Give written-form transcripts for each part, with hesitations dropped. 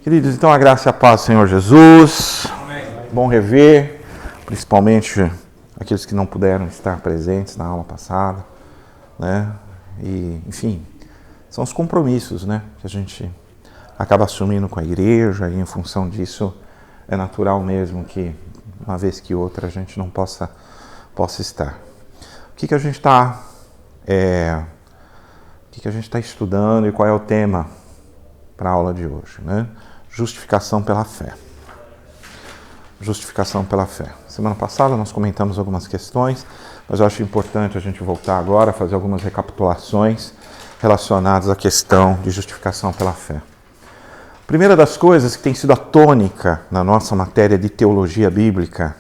Queridos, então a graça e a paz do Senhor Jesus. Amém. Bom rever, principalmente aqueles que não puderam estar presentes na aula passada, né? E, enfim, são os compromissos, né, que a gente acaba assumindo com a igreja e em função disso é natural mesmo que uma vez que outra a gente não possa estar. O que a gente está estudando e qual é o tema para a aula de hoje, né? Justificação pela fé. Justificação pela fé. Semana passada nós comentamos algumas questões, mas eu acho importante a gente voltar agora a fazer algumas recapitulações relacionadas à questão de justificação pela fé. A primeira das coisas que tem sido a tônica na nossa matéria de teologia bíblica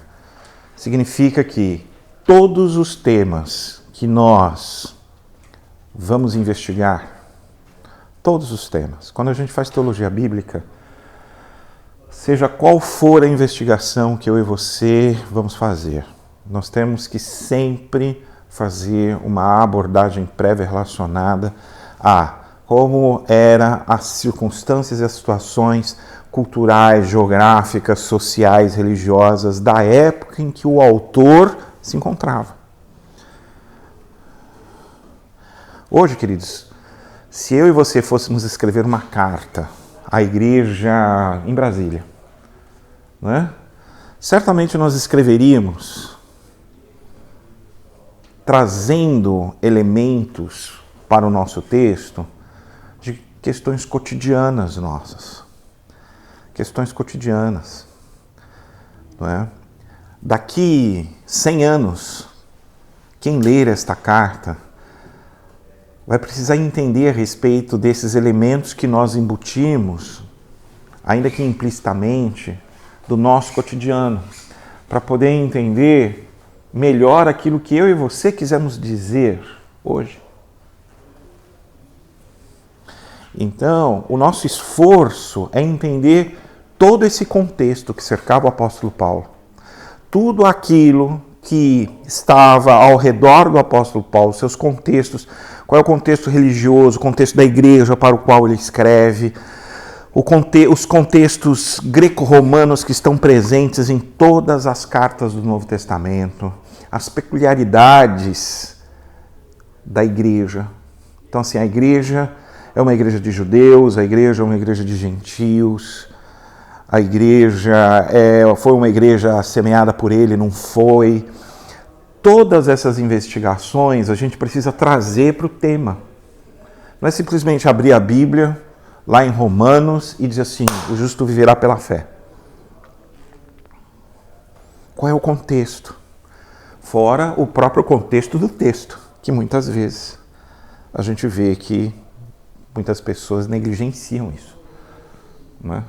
significa que todos os temas que nós vamos investigar, todos os temas, quando a gente faz teologia bíblica, seja qual for a investigação que eu e você vamos fazer, nós temos que sempre fazer uma abordagem prévia relacionada a como eram as circunstâncias e as situações culturais, geográficas, sociais, religiosas da época em que o autor se encontrava. Hoje, queridos, se eu e você fôssemos escrever uma carta à igreja em Brasília, né? Certamente nós escreveríamos trazendo elementos para o nosso texto de questões cotidianas nossas. Questões cotidianas. Não é? Daqui 100 anos, quem ler esta carta vai precisar entender a respeito desses elementos que nós embutimos, ainda que implicitamente, do nosso cotidiano, para poder entender melhor aquilo que eu e você quisermos dizer hoje. Então, o nosso esforço é entender todo esse contexto que cercava o apóstolo Paulo. Tudo aquilo que estava ao redor do apóstolo Paulo, seus contextos, qual é o contexto religioso, o contexto da igreja para o qual ele escreve, os contextos greco-romanos que estão presentes em todas as cartas do Novo Testamento, as peculiaridades da igreja. Então, assim, a igreja é uma igreja de judeus, a igreja é uma igreja de gentios, a igreja foi uma igreja semeada por ele, não foi. Todas essas investigações a gente precisa trazer para o tema. Não é simplesmente abrir a Bíblia lá em Romanos e dizer assim, o justo viverá pela fé. Qual é o contexto? Fora o próprio contexto do texto, que muitas vezes a gente vê que muitas pessoas negligenciam isso, né?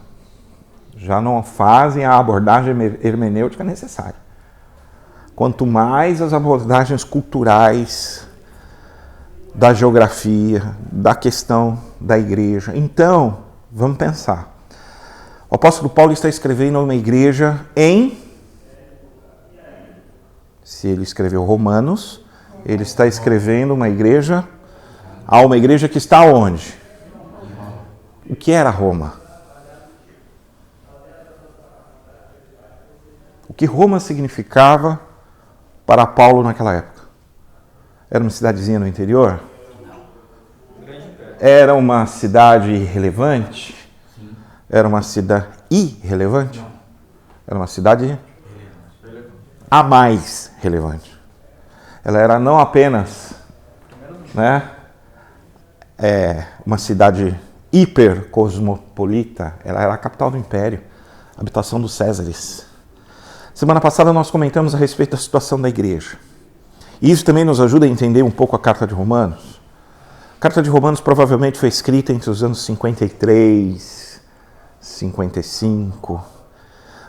Já não fazem a abordagem hermenêutica necessária. Quanto mais as abordagens culturais, da geografia, da questão da igreja. Então, vamos pensar. O apóstolo Paulo está escrevendo uma igreja se ele escreveu Romanos, ele está escrevendo uma igreja que está onde? O que era Roma? O que Roma significava para Paulo naquela época? Era uma cidadezinha no interior? Era uma cidade irrelevante? Era uma cidade irrelevante? Era uma cidade a mais relevante. Ela era não apenas, né, uma cidade hipercosmopolita, ela era a capital do império, a habitação dos Césares. Semana passada nós comentamos a respeito da situação da igreja. E isso também nos ajuda a entender um pouco a Carta de Romanos. A Carta de Romanos provavelmente foi escrita entre os anos 53, 55.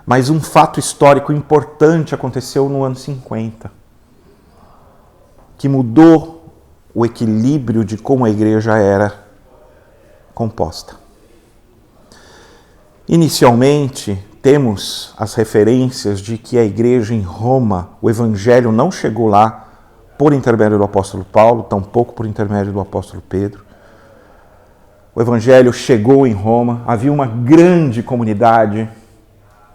Mas um fato histórico importante aconteceu no ano 50, que mudou o equilíbrio de como a igreja era composta. Inicialmente, temos as referências de que a igreja em Roma, o evangelho não chegou lá por intermédio do apóstolo Paulo, tampouco por intermédio do apóstolo Pedro. o evangelho chegou em Roma, havia uma grande comunidade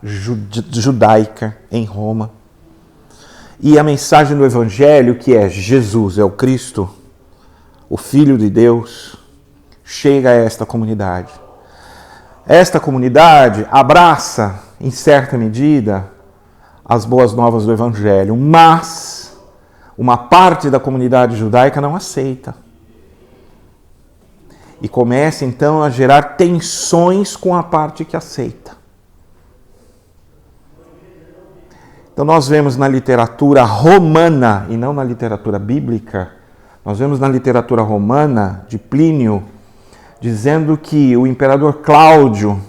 judaica em Roma. E a mensagem do evangelho, que é Jesus, é o Cristo, o Filho de Deus, chega a esta comunidade. Esta comunidade abraça, em certa medida, as boas novas do evangelho, mas uma parte da comunidade judaica não aceita. E começa então a gerar tensões com a parte que aceita. Então nós vemos na literatura romana, e não na literatura bíblica, nós vemos na literatura romana de Plínio, dizendo que o imperador Cláudio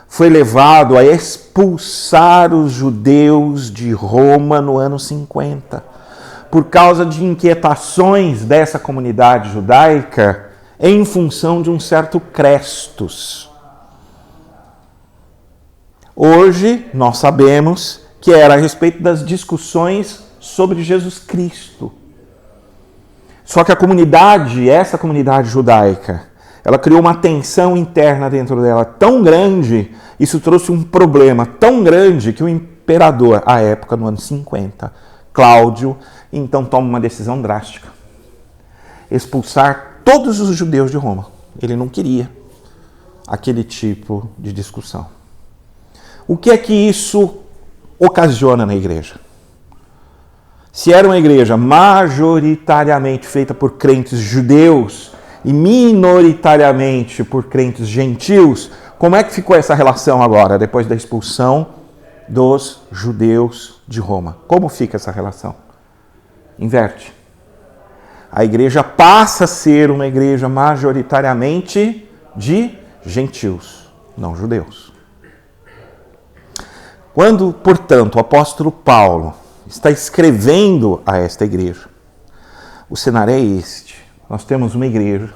foi levado a expulsar os judeus de Roma no ano 50, por causa de inquietações dessa comunidade judaica em função de um certo Crestus. Hoje nós sabemos que era a respeito das discussões sobre Jesus Cristo. Só que essa comunidade judaica, ela criou uma tensão interna dentro dela tão grande, isso trouxe um problema tão grande que o imperador, à época, no ano 50, Cláudio, então toma uma decisão drástica. Expulsar todos os judeus de Roma. Ele não queria aquele tipo de discussão. O que é que isso ocasiona na igreja? Se era uma igreja majoritariamente feita por crentes judeus e minoritariamente por crentes gentios, como é que ficou essa relação agora, depois da expulsão dos judeus de Roma? Como fica essa relação? Inverte. A igreja passa a ser uma igreja majoritariamente de gentios, não judeus. Quando, portanto, o apóstolo Paulo está escrevendo a esta igreja, o cenário é este. Nós temos uma igreja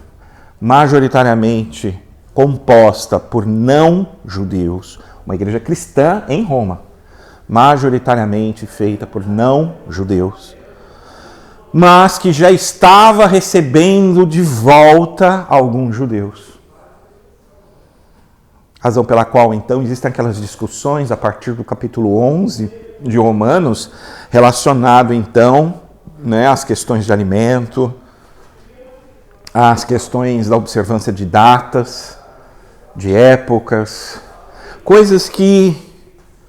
majoritariamente composta por não judeus, uma igreja cristã em Roma, majoritariamente feita por não judeus, mas que já estava recebendo de volta alguns judeus. Razão pela qual, então, existem aquelas discussões a partir do capítulo 11 de Romanos, relacionado, então, às questões de alimento, às questões da observância de datas, de épocas, coisas que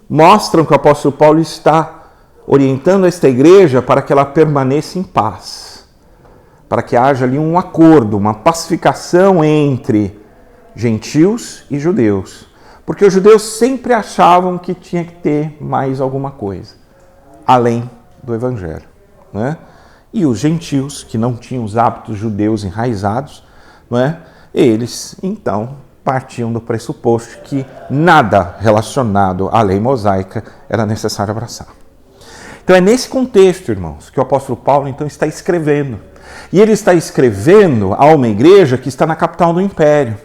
mostram que o apóstolo Paulo está orientando esta igreja para que ela permaneça em paz, para que haja ali um acordo, uma pacificação entre gentios e judeus, porque os judeus sempre achavam que tinha que ter mais alguma coisa, além do evangelho, né? E os gentios, que não tinham os hábitos judeus enraizados, eles, então, partiam do pressuposto que nada relacionado à lei mosaica era necessário abraçar. Então é nesse contexto, irmãos, que o apóstolo Paulo então está escrevendo. E ele está escrevendo a uma igreja que está na capital do império.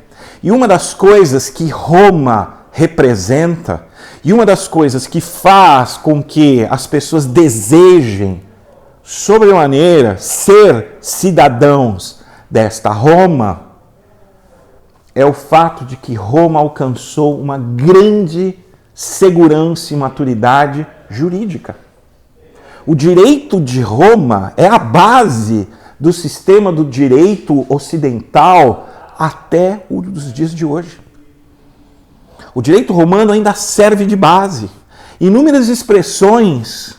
E uma das coisas que Roma representa, e uma das coisas que faz com que as pessoas desejem, sobremaneira, ser cidadãos desta Roma, é o fato de que Roma alcançou uma grande segurança e maturidade jurídica. O direito de Roma é a base do sistema do direito ocidental até os dias de hoje. O direito romano ainda serve de base. Inúmeras expressões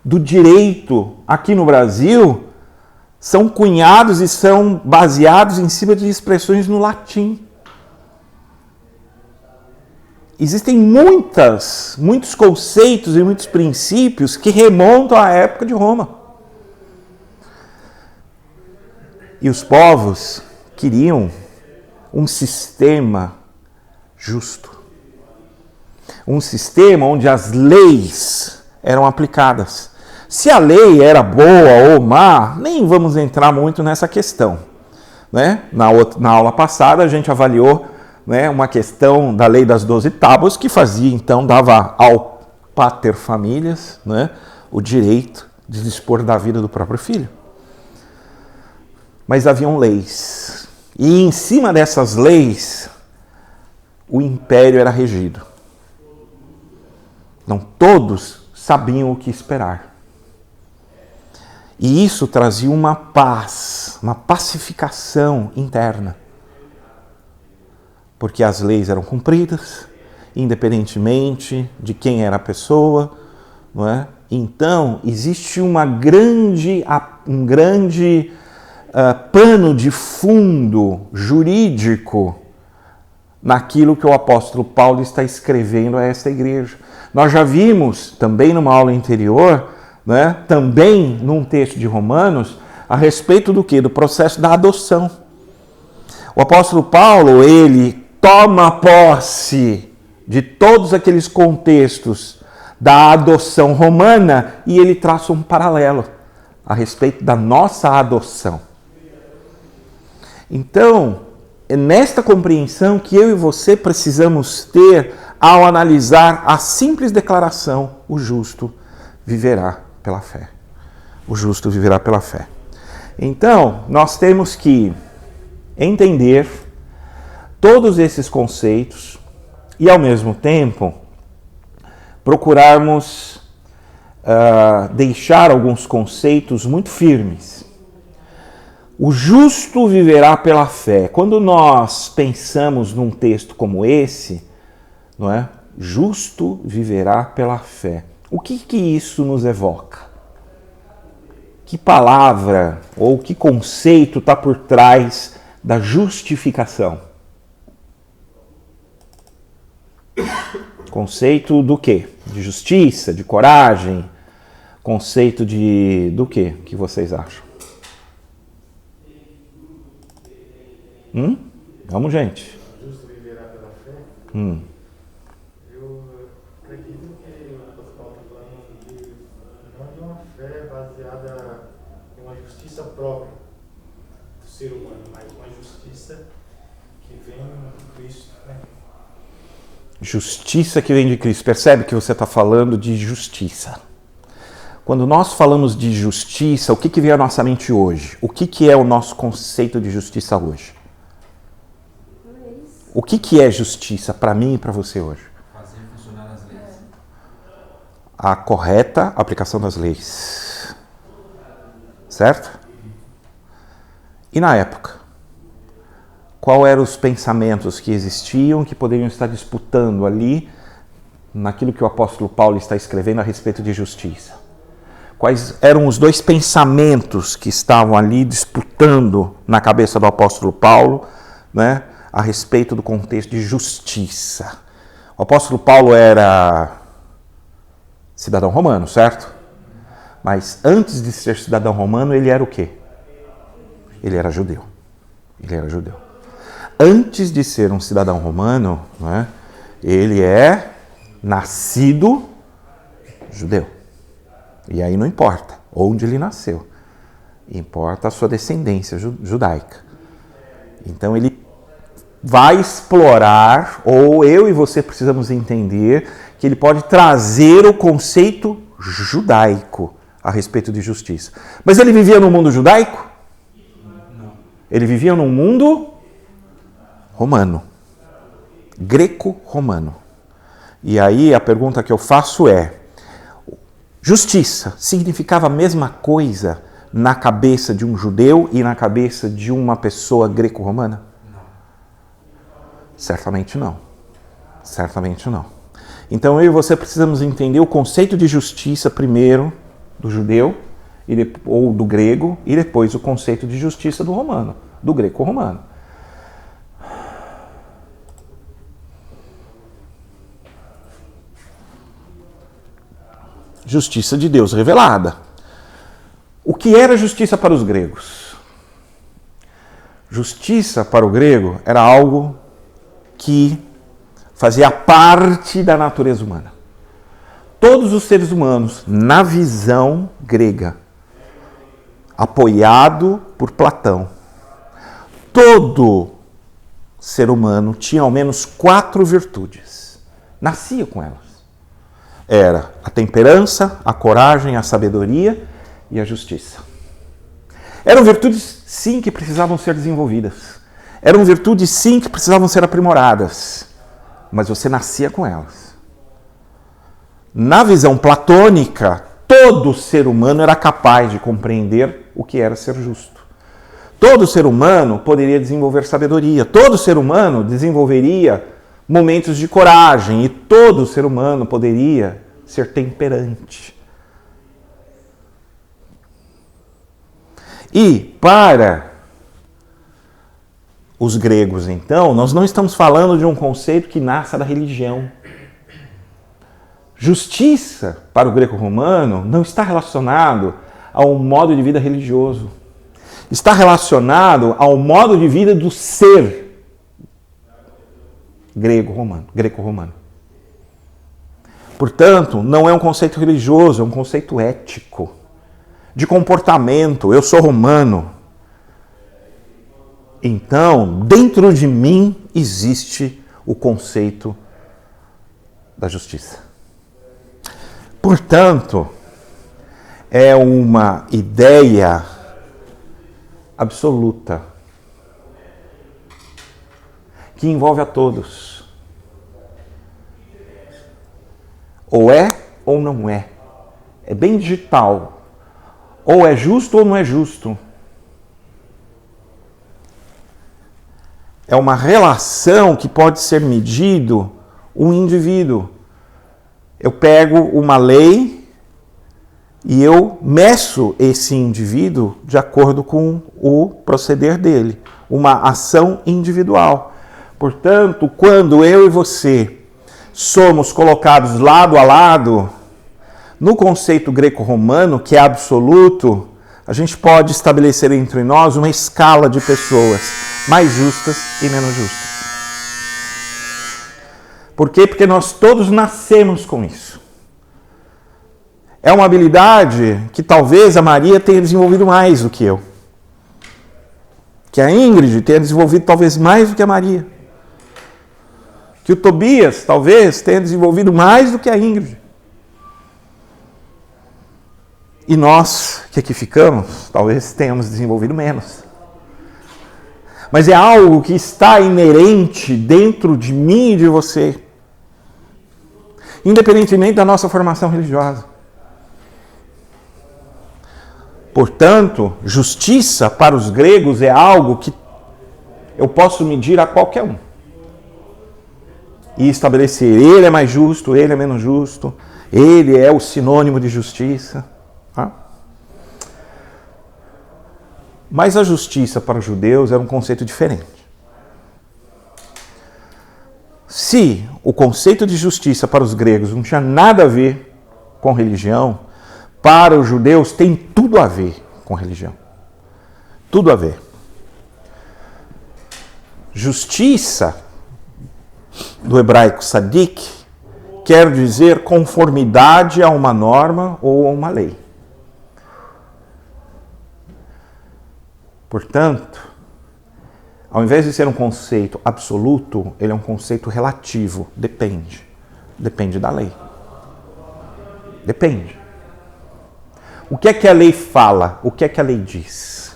do direito aqui no Brasil são cunhados e são baseados em cima de expressões no latim. Existem muitos conceitos e muitos princípios que remontam à época de Roma. E os povos queriam um sistema justo. Um sistema onde as leis eram aplicadas. Se a lei era boa ou má, nem vamos entrar muito nessa questão, Na aula passada a gente avaliou uma questão da lei das 12 tábuas que dava ao paterfamilias o direito de dispor da vida do próprio filho. Mas haviam leis E em cima dessas leis, o império era regido. Não todos sabiam o que esperar. E isso trazia uma paz, uma pacificação interna. Porque as leis eram cumpridas, independentemente de quem era a pessoa, não é? Então, existe um grande pano de fundo jurídico naquilo que o apóstolo Paulo está escrevendo a esta igreja. Nós já vimos, também numa aula anterior, né, também num texto de Romanos, a respeito do quê? Do processo da adoção. O apóstolo Paulo, ele toma posse de todos aqueles contextos da adoção romana e ele traça um paralelo a respeito da nossa adoção. Então, é nesta compreensão que eu e você precisamos ter ao analisar a simples declaração: o justo viverá pela fé. O justo viverá pela fé. Então, nós temos que entender todos esses conceitos e, ao mesmo tempo, procurarmos deixar alguns conceitos muito firmes. O justo viverá pela fé. Quando nós pensamos num texto como esse, não é? Justo viverá pela fé. O que isso nos evoca? Que palavra ou que conceito está por trás da justificação? Conceito do quê? De justiça, de coragem? Conceito do quê? O que vocês acham? Vamos, gente. Justo viverá pela fé? Eu acredito que o apóstolo Paulo está falando não de uma fé baseada em uma justiça própria do ser humano, mas uma justiça que vem de Cristo, né? Justiça que vem de Cristo. Percebe que você está falando de justiça. Quando nós falamos de justiça, o que vem à nossa mente hoje? O que é o nosso conceito de justiça hoje? O que é justiça para mim e para você hoje? Fazer funcionar as leis. A correta aplicação das leis. Certo? E na época? Qual eram os pensamentos que existiam que poderiam estar disputando ali naquilo que o apóstolo Paulo está escrevendo a respeito de justiça? Quais eram os dois pensamentos que estavam ali disputando na cabeça do apóstolo Paulo, né, a respeito do contexto de justiça? O apóstolo Paulo era cidadão romano, certo? Mas antes de ser cidadão romano, ele era o quê? Ele era judeu. Ele era judeu. Antes de ser um cidadão romano, né, ele é nascido judeu. E aí não importa onde ele nasceu. Importa a sua descendência judaica. Então ele vai explorar, ou eu e você precisamos entender, que ele pode trazer o conceito judaico a respeito de justiça. Mas ele vivia no mundo judaico? Não. Ele vivia num mundo romano, greco-romano. E aí a pergunta que eu faço é: justiça significava a mesma coisa na cabeça de um judeu e na cabeça de uma pessoa greco-romana? Não. Certamente não. Certamente não. Então eu e você precisamos entender o conceito de justiça primeiro do judeu ou do grego e depois o conceito de justiça do romano, do greco-romano. Justiça de Deus revelada. O que era justiça para os gregos? Justiça para o grego era algo que fazia parte da natureza humana. Todos os seres humanos, na visão grega, apoiado por Platão, todo ser humano tinha ao menos 4 virtudes. Nascia com elas. Era a temperança, a coragem, a sabedoria e a justiça. Eram virtudes, sim, que precisavam ser desenvolvidas. Eram virtudes, sim, que precisavam ser aprimoradas, mas você nascia com elas. Na visão platônica, todo ser humano era capaz de compreender o que era ser justo. Todo ser humano poderia desenvolver sabedoria, todo ser humano desenvolveria momentos de coragem e todo ser humano poderia ser temperante. E para os gregos, então, nós não estamos falando de um conceito que nasce da religião. Justiça, para o greco-romano, não está relacionado ao modo de vida religioso. Está relacionado ao modo de vida do ser greco-romano. Portanto, não é um conceito religioso, é um conceito ético, de comportamento. Eu sou romano. Então, dentro de mim existe o conceito da justiça. Portanto, é uma ideia absoluta que envolve a todos. Ou é ou não é. É bem digital. Ou é justo ou não é justo. É uma relação que pode ser medido um indivíduo. Eu pego uma lei e eu meço esse indivíduo de acordo com o proceder dele. Uma ação individual. Portanto, quando eu e você somos colocados lado a lado, no conceito greco-romano, que é absoluto, a gente pode estabelecer entre nós uma escala de pessoas mais justas e menos justas. Por quê? Porque nós todos nascemos com isso. É uma habilidade que talvez a Maria tenha desenvolvido mais do que eu. Que a Ingrid tenha desenvolvido talvez mais do que a Maria. Que o Tobias talvez tenha desenvolvido mais do que a Ingrid. E nós, que aqui ficamos, talvez tenhamos desenvolvido menos. Mas é algo que está inerente dentro de mim e de você. Independentemente da nossa formação religiosa. Portanto, justiça para os gregos é algo que eu posso medir a qualquer um. E estabelecer, ele é mais justo, ele é menos justo, ele é o sinônimo de justiça. Tá? Mas a justiça para os judeus era um conceito diferente. Se o conceito de justiça para os gregos não tinha nada a ver com religião, para os judeus tem tudo a ver com religião. Tudo a ver. Justiça, do hebraico sadik, quer dizer conformidade a uma norma ou a uma lei. Portanto, ao invés de ser um conceito absoluto, ele é um conceito relativo. Depende. Depende da lei. Depende. O que é que a lei fala? O que é que a lei diz?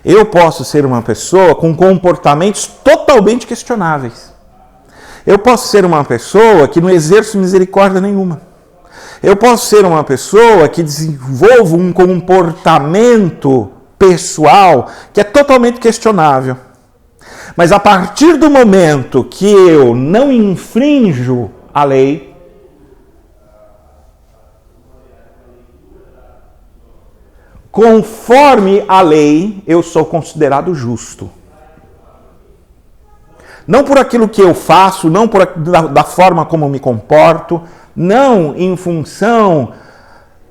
Eu posso ser uma pessoa com comportamentos totalmente questionáveis. Eu posso ser uma pessoa que não exerce misericórdia nenhuma. Eu posso ser uma pessoa que desenvolve um comportamento pessoal que é totalmente questionável. Mas a partir do momento que eu não infrinjo a lei, conforme a lei, eu sou considerado justo. Não por aquilo que eu faço, não da forma como me comporto, não em função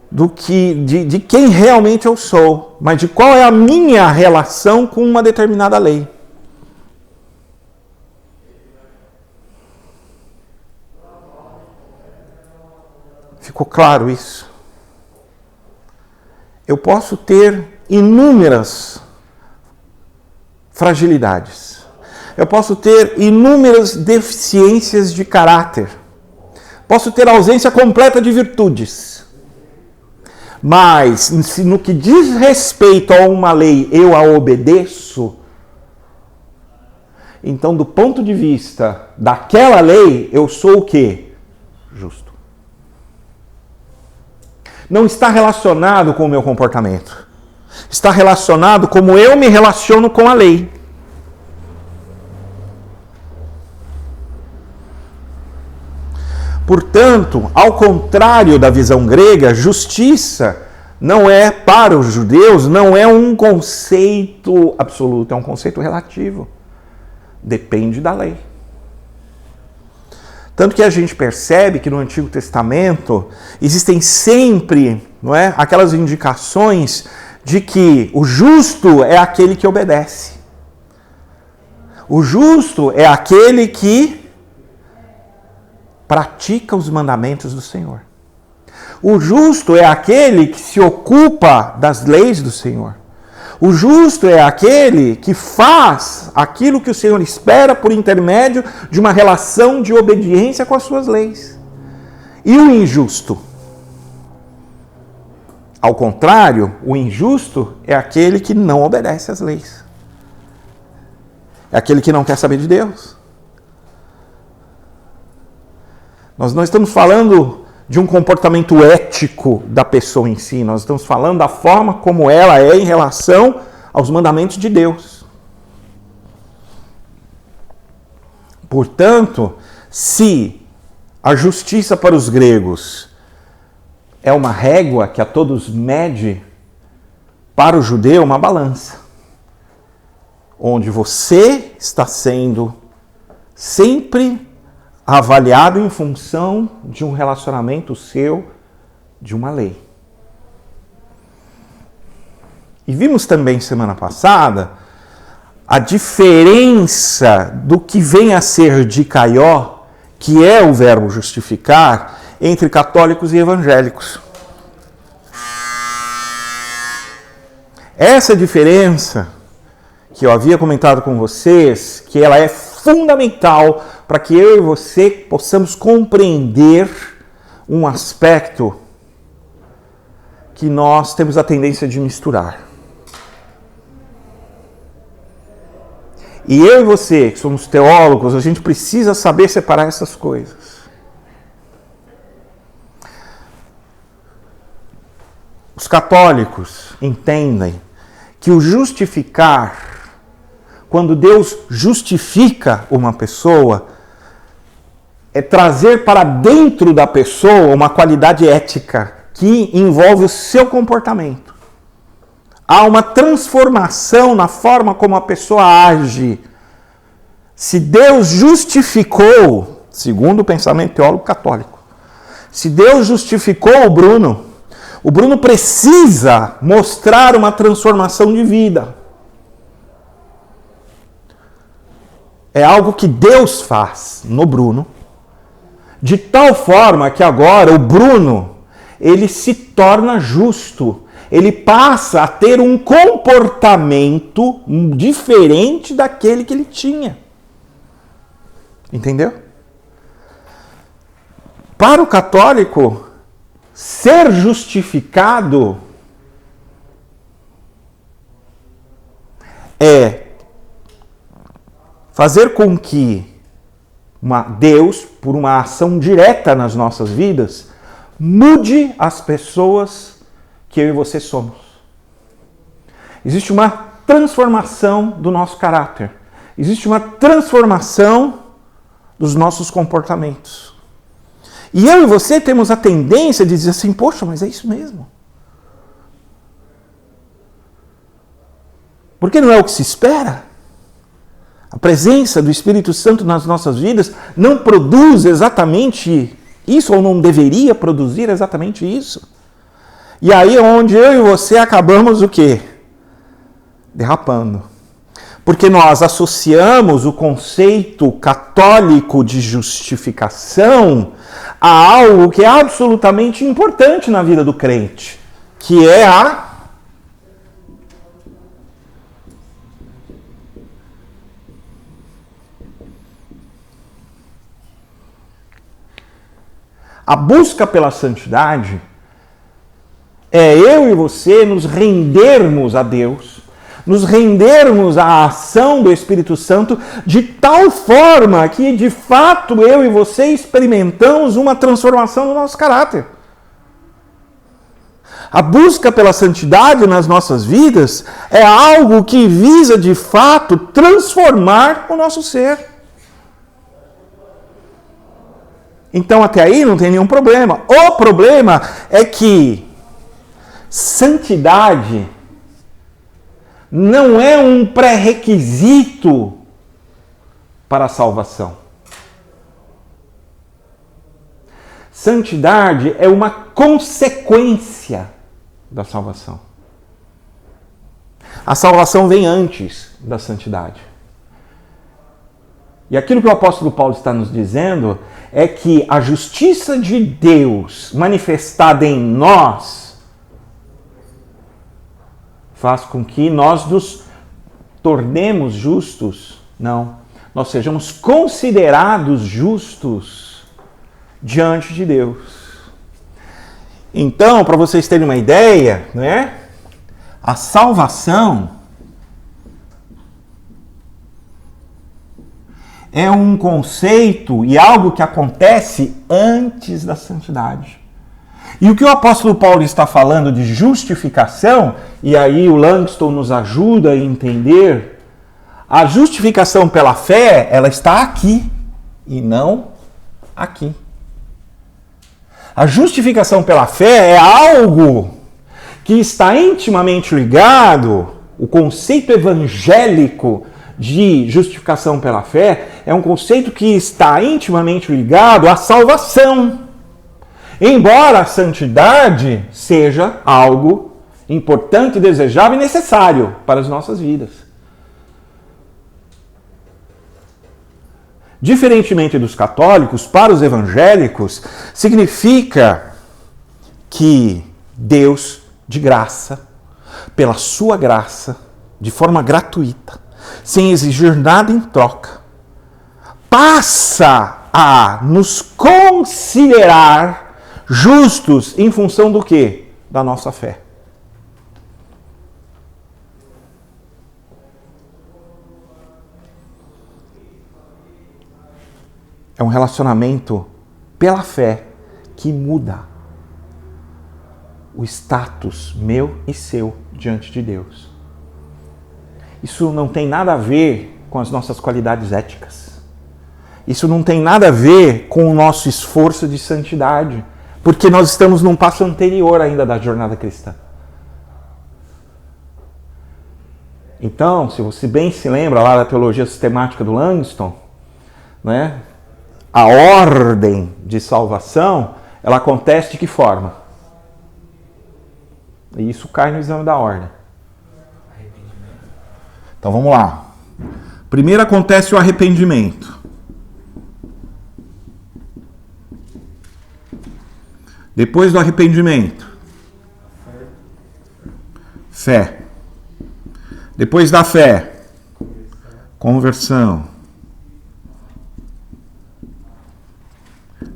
de quem realmente eu sou, mas de qual é a minha relação com uma determinada lei. Ficou claro isso? Eu posso ter inúmeras fragilidades. Eu posso ter inúmeras deficiências de caráter. Posso ter ausência completa de virtudes. mas no que diz respeito a uma lei eu a obedeço, então do ponto de vista daquela lei, eu sou o quê? Justo. Não está relacionado com o meu comportamento. Está relacionado como eu me relaciono com a lei. Portanto, ao contrário da visão grega, justiça não é, para os judeus, não é um conceito absoluto, é um conceito relativo. Depende da lei. Tanto que a gente percebe que no Antigo Testamento existem sempre, não é, aquelas indicações de que o justo é aquele que obedece. O justo é aquele que pratica os mandamentos do Senhor. O justo é aquele que se ocupa das leis do Senhor. O justo é aquele que faz aquilo que o Senhor espera por intermédio de uma relação de obediência com as suas leis. E o injusto? Ao contrário, o injusto é aquele que não obedece às leis. É aquele que não quer saber de Deus. Nós não estamos falando de um comportamento ético da pessoa em si, nós estamos falando da forma como ela é em relação aos mandamentos de Deus. Portanto, se a justiça para os gregos é uma régua que a todos mede, para o judeu uma balança, onde você está sendo sempre avaliado em função de um relacionamento seu, de uma lei. E vimos também semana passada a diferença do que vem a ser dikaió, que é o verbo justificar, entre católicos e evangélicos. Essa diferença que eu havia comentado com vocês, que ela é fundamental para que eu e você possamos compreender um aspecto que nós temos a tendência de misturar. E eu e você, que somos teólogos, a gente precisa saber separar essas coisas. Os católicos entendem que o justificar, quando Deus justifica uma pessoa, é trazer para dentro da pessoa uma qualidade ética que envolve o seu comportamento. Há uma transformação na forma como a pessoa age. Se Deus justificou, segundo o pensamento teólogo católico, se Deus justificou o Bruno precisa mostrar uma transformação de vida. É algo que Deus faz no Bruno, de tal forma que agora o Bruno, ele se torna justo. Ele passa a ter um comportamento diferente daquele que ele tinha. Entendeu? Para o católico, ser justificado é fazer com que Deus, por uma ação direta nas nossas vidas, mude as pessoas que eu e você somos. Existe uma transformação do nosso caráter. Existe uma transformação dos nossos comportamentos. E eu e você temos a tendência de dizer assim, poxa, mas é isso mesmo. Porque não é o que se espera? A presença do Espírito Santo nas nossas vidas não produz exatamente isso, ou não deveria produzir exatamente isso. E aí é onde eu e você acabamos o quê? Derrapando. Porque nós associamos o conceito católico de justificação a algo que é absolutamente importante na vida do crente, que é a busca pela santidade É eu e você nos rendermos a Deus, nos rendermos à ação do Espírito Santo de tal forma que, de fato, eu e você experimentamos uma transformação no nosso caráter. A busca pela santidade nas nossas vidas é algo que visa, de fato, transformar o nosso ser. Então, até aí não tem nenhum problema. O problema é que santidade não é um pré-requisito para a salvação. Santidade é uma consequência da salvação. A salvação vem antes da santidade. E aquilo que o apóstolo Paulo está nos dizendo é que a justiça de Deus manifestada em nós faz com que nós nos tornemos justos. Não, nós sejamos considerados justos diante de Deus. Então, para vocês terem uma ideia, né? A salvação é um conceito e algo que acontece antes da santidade. E o que o apóstolo Paulo está falando de justificação, e aí o Langston nos ajuda a entender, a justificação pela fé, ela está aqui e não aqui. A justificação pela fé é algo que está intimamente ligado, o conceito evangélico de justificação pela fé é um conceito que está intimamente ligado à salvação. Embora a santidade seja algo importante, desejável e necessário para as nossas vidas. Diferentemente dos católicos, para os evangélicos, significa que Deus, de graça, pela sua graça, de forma gratuita, sem exigir nada em troca, passa a nos considerar justos em função do quê? Da nossa fé. É um relacionamento pela fé que muda o status meu e seu diante de Deus. Isso não tem nada a ver com as nossas qualidades éticas. Isso não tem nada a ver com o nosso esforço de santidade, porque nós estamos num passo anterior ainda da jornada cristã. Então, se você bem se lembra lá da teologia sistemática do Langston, né, a ordem de salvação, ela acontece de que forma? E isso cai no exame da ordem. Então vamos lá. Primeiro acontece o arrependimento. Depois do arrependimento, fé. Depois da fé, conversão.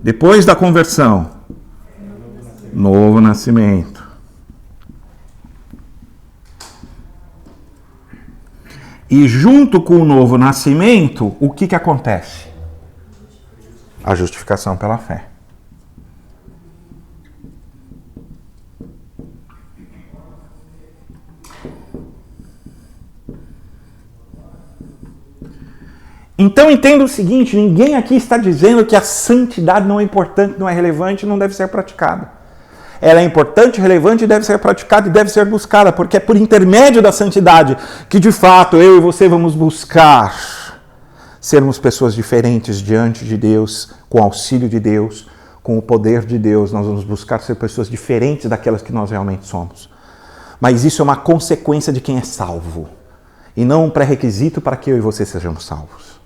Depois da conversão, novo nascimento. E junto com o novo nascimento, o que acontece? A justificação pela fé. Então entenda o seguinte, ninguém aqui está dizendo que a santidade não é importante, não é relevante, não deve ser praticada. Ela é importante, relevante, deve ser praticada e deve ser buscada, porque é por intermédio da santidade que de fato eu e você vamos buscar sermos pessoas diferentes diante de Deus, com o auxílio de Deus, com o poder de Deus. Nós vamos buscar ser pessoas diferentes daquelas que nós realmente somos. Mas isso é uma consequência de quem é salvo e não um pré-requisito para que eu e você sejamos salvos.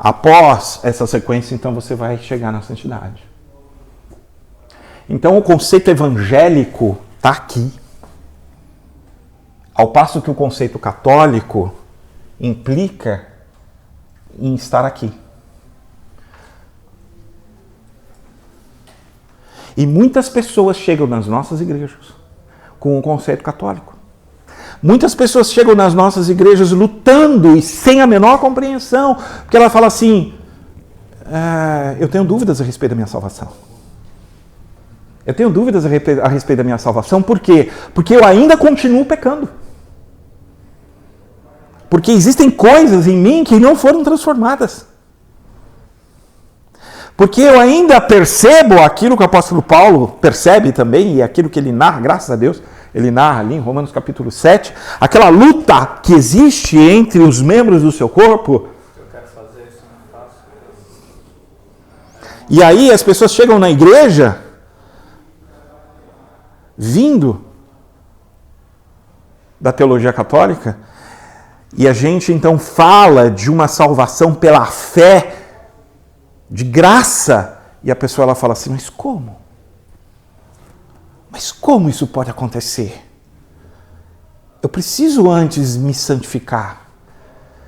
Após essa sequência, então, você vai chegar na santidade. Então, o conceito evangélico está aqui. Ao passo que o conceito católico implica em estar aqui. E muitas pessoas chegam nas nossas igrejas com o conceito católico. Muitas pessoas chegam nas nossas igrejas lutando e sem a menor compreensão, porque ela fala assim, eu tenho dúvidas a respeito da minha salvação. Eu tenho dúvidas a respeito da minha salvação, por quê? Porque eu ainda continuo pecando. Porque existem coisas em mim que não foram transformadas. Porque eu ainda percebo aquilo que o apóstolo Paulo percebe também, e aquilo que ele narra, graças a Deus, ele narra ali em Romanos capítulo 7, aquela luta que existe entre os membros do seu corpo. Eu quero fazer isso, não faço. E aí as pessoas chegam na igreja vindo da teologia católica, e a gente então fala de uma salvação pela fé, de graça, e a pessoa ela fala assim, mas como? Mas como isso pode acontecer? Eu preciso antes me santificar.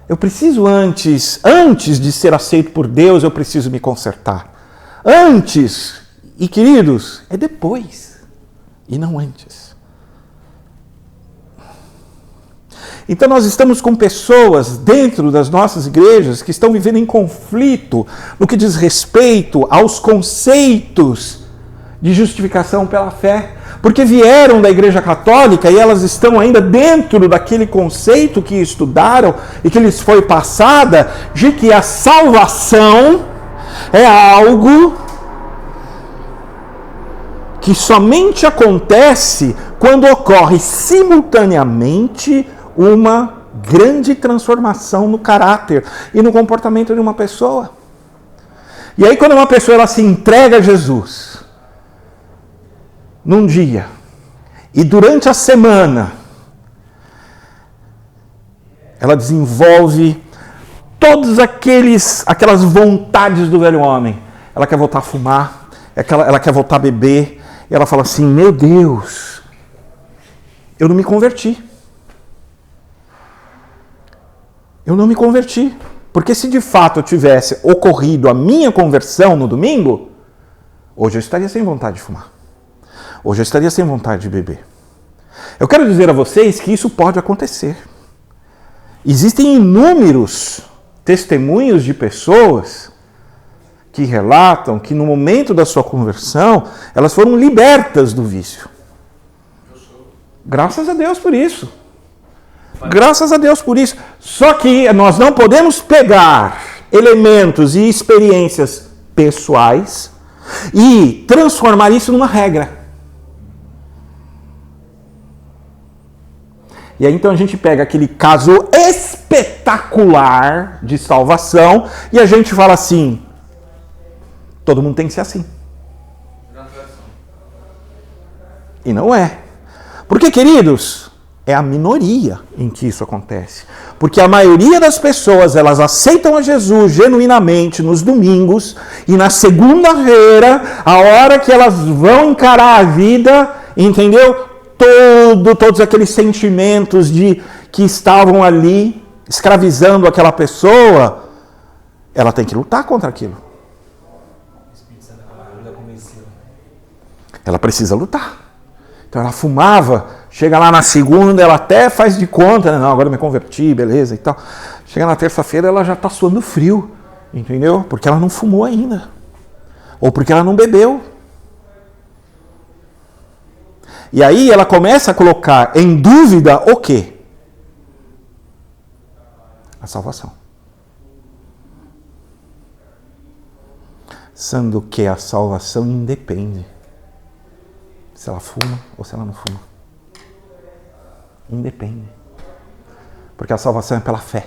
Eu preciso antes de ser aceito por Deus, eu preciso me consertar. Antes, e queridos, é depois, e não antes. Então nós estamos com pessoas dentro das nossas igrejas que estão vivendo em conflito no que diz respeito aos conceitos de justificação pela fé, porque vieram da Igreja Católica e elas estão ainda dentro daquele conceito que estudaram e que lhes foi passada de que a salvação é algo que somente acontece quando ocorre simultaneamente uma grande transformação no caráter e no comportamento de uma pessoa. E aí quando uma pessoa ela se entrega a Jesus num dia e durante a semana ela desenvolve todas aquelas vontades do velho homem. Ela quer voltar a fumar, ela quer voltar a beber, e ela fala assim, meu Deus, eu não me converti. Eu não me converti. Porque se de fato tivesse ocorrido a minha conversão no domingo, hoje eu estaria sem vontade de fumar. Hoje eu estaria sem vontade de beber. Eu quero dizer a vocês que isso pode acontecer. Existem inúmeros testemunhos de pessoas que relatam que no momento da sua conversão, elas foram libertas do vício. Graças a Deus por isso. Graças a Deus por isso. Só que nós não podemos pegar elementos e experiências pessoais e transformar isso numa regra. E aí então a gente pega aquele caso espetacular de salvação e a gente fala assim, todo mundo tem que ser assim. E não é. Porque, queridos, é a minoria em que isso acontece. Porque a maioria das pessoas, elas aceitam a Jesus genuinamente nos domingos e na segunda-feira, a hora que elas vão encarar a vida, entendeu? Todos aqueles sentimentos que estavam ali escravizando aquela pessoa, ela tem que lutar contra aquilo. Ela precisa lutar. Então ela fumava, chega lá na segunda, ela até faz de conta, não, agora eu me converti, beleza e tal. Chega na terça-feira, ela já está suando frio, entendeu? Porque ela não fumou ainda. Ou porque ela não bebeu. E aí ela começa a colocar em dúvida o quê? A salvação. Sendo que a salvação independe se ela fuma ou se ela não fuma. Independe. Porque a salvação é pela fé.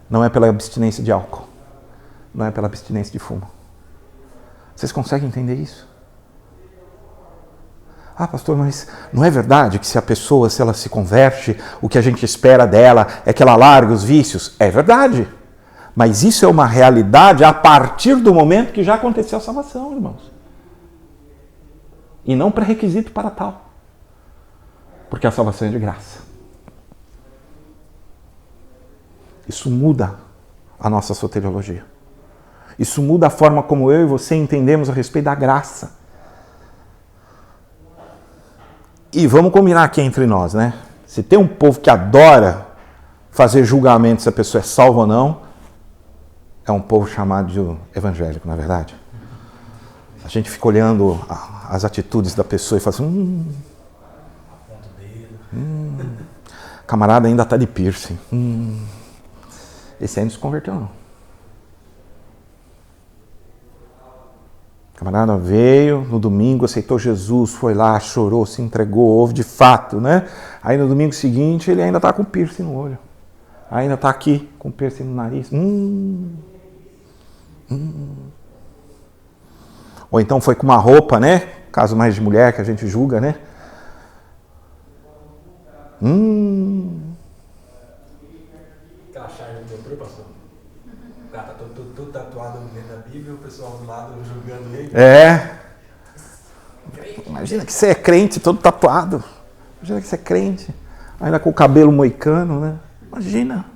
Não é pela abstinência de álcool. Não é pela abstinência de fumo. Vocês conseguem entender isso? Ah, pastor, mas não é verdade que se a pessoa, se ela se converte, o que a gente espera dela é que ela largue os vícios? É verdade. Mas isso é uma realidade a partir do momento que já aconteceu a salvação, irmãos. E não pré-requisito para tal. Porque a salvação é de graça. Isso muda a nossa soteriologia. Isso muda a forma como eu e você entendemos a respeito da graça. E vamos combinar aqui entre nós, né? Se tem um povo que adora fazer julgamento se a pessoa é salva ou não, é um povo chamado de evangélico, não é verdade? A gente fica olhando as atitudes da pessoa e fala assim, camarada ainda está de piercing. Esse aí não se converteu, não. Camarada veio no domingo, aceitou Jesus, foi lá, chorou, se entregou, houve de fato, né? Aí no domingo seguinte ele ainda está com piercing no olho. Ainda está aqui com piercing no nariz. Ou então foi com uma roupa, né? Caso mais de mulher que a gente julga, né? Aquela charge do doutor, pastor. O cara tá todo tatuado dentro da Bíblia, o pessoal do lado julgando ele. Imagina que você é crente, todo tatuado. Imagina que você é crente, ainda com o cabelo moicano, né? Imagina.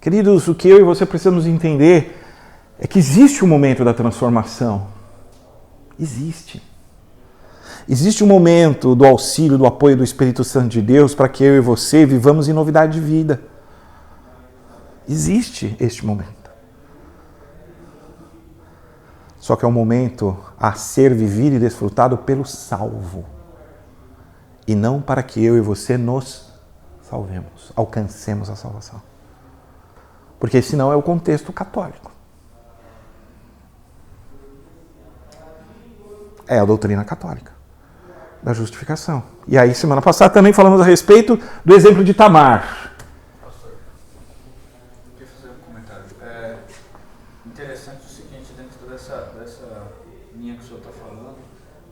Queridos, o que eu e você precisamos entender é que existe um momento da transformação. Existe. Existe um momento do auxílio, do apoio do Espírito Santo de Deus para que eu e você vivamos em novidade de vida. Existe este momento. Só que é um momento a ser vivido e desfrutado pelo salvo. E não para que eu e você nos salvemos, alcancemos a salvação. Porque senão é o contexto católico. É a doutrina católica da justificação. E aí, semana passada, também falamos a respeito do exemplo de Tamar. Pastor, eu queria fazer um comentário. É interessante o seguinte, dentro dessa linha que o senhor está falando,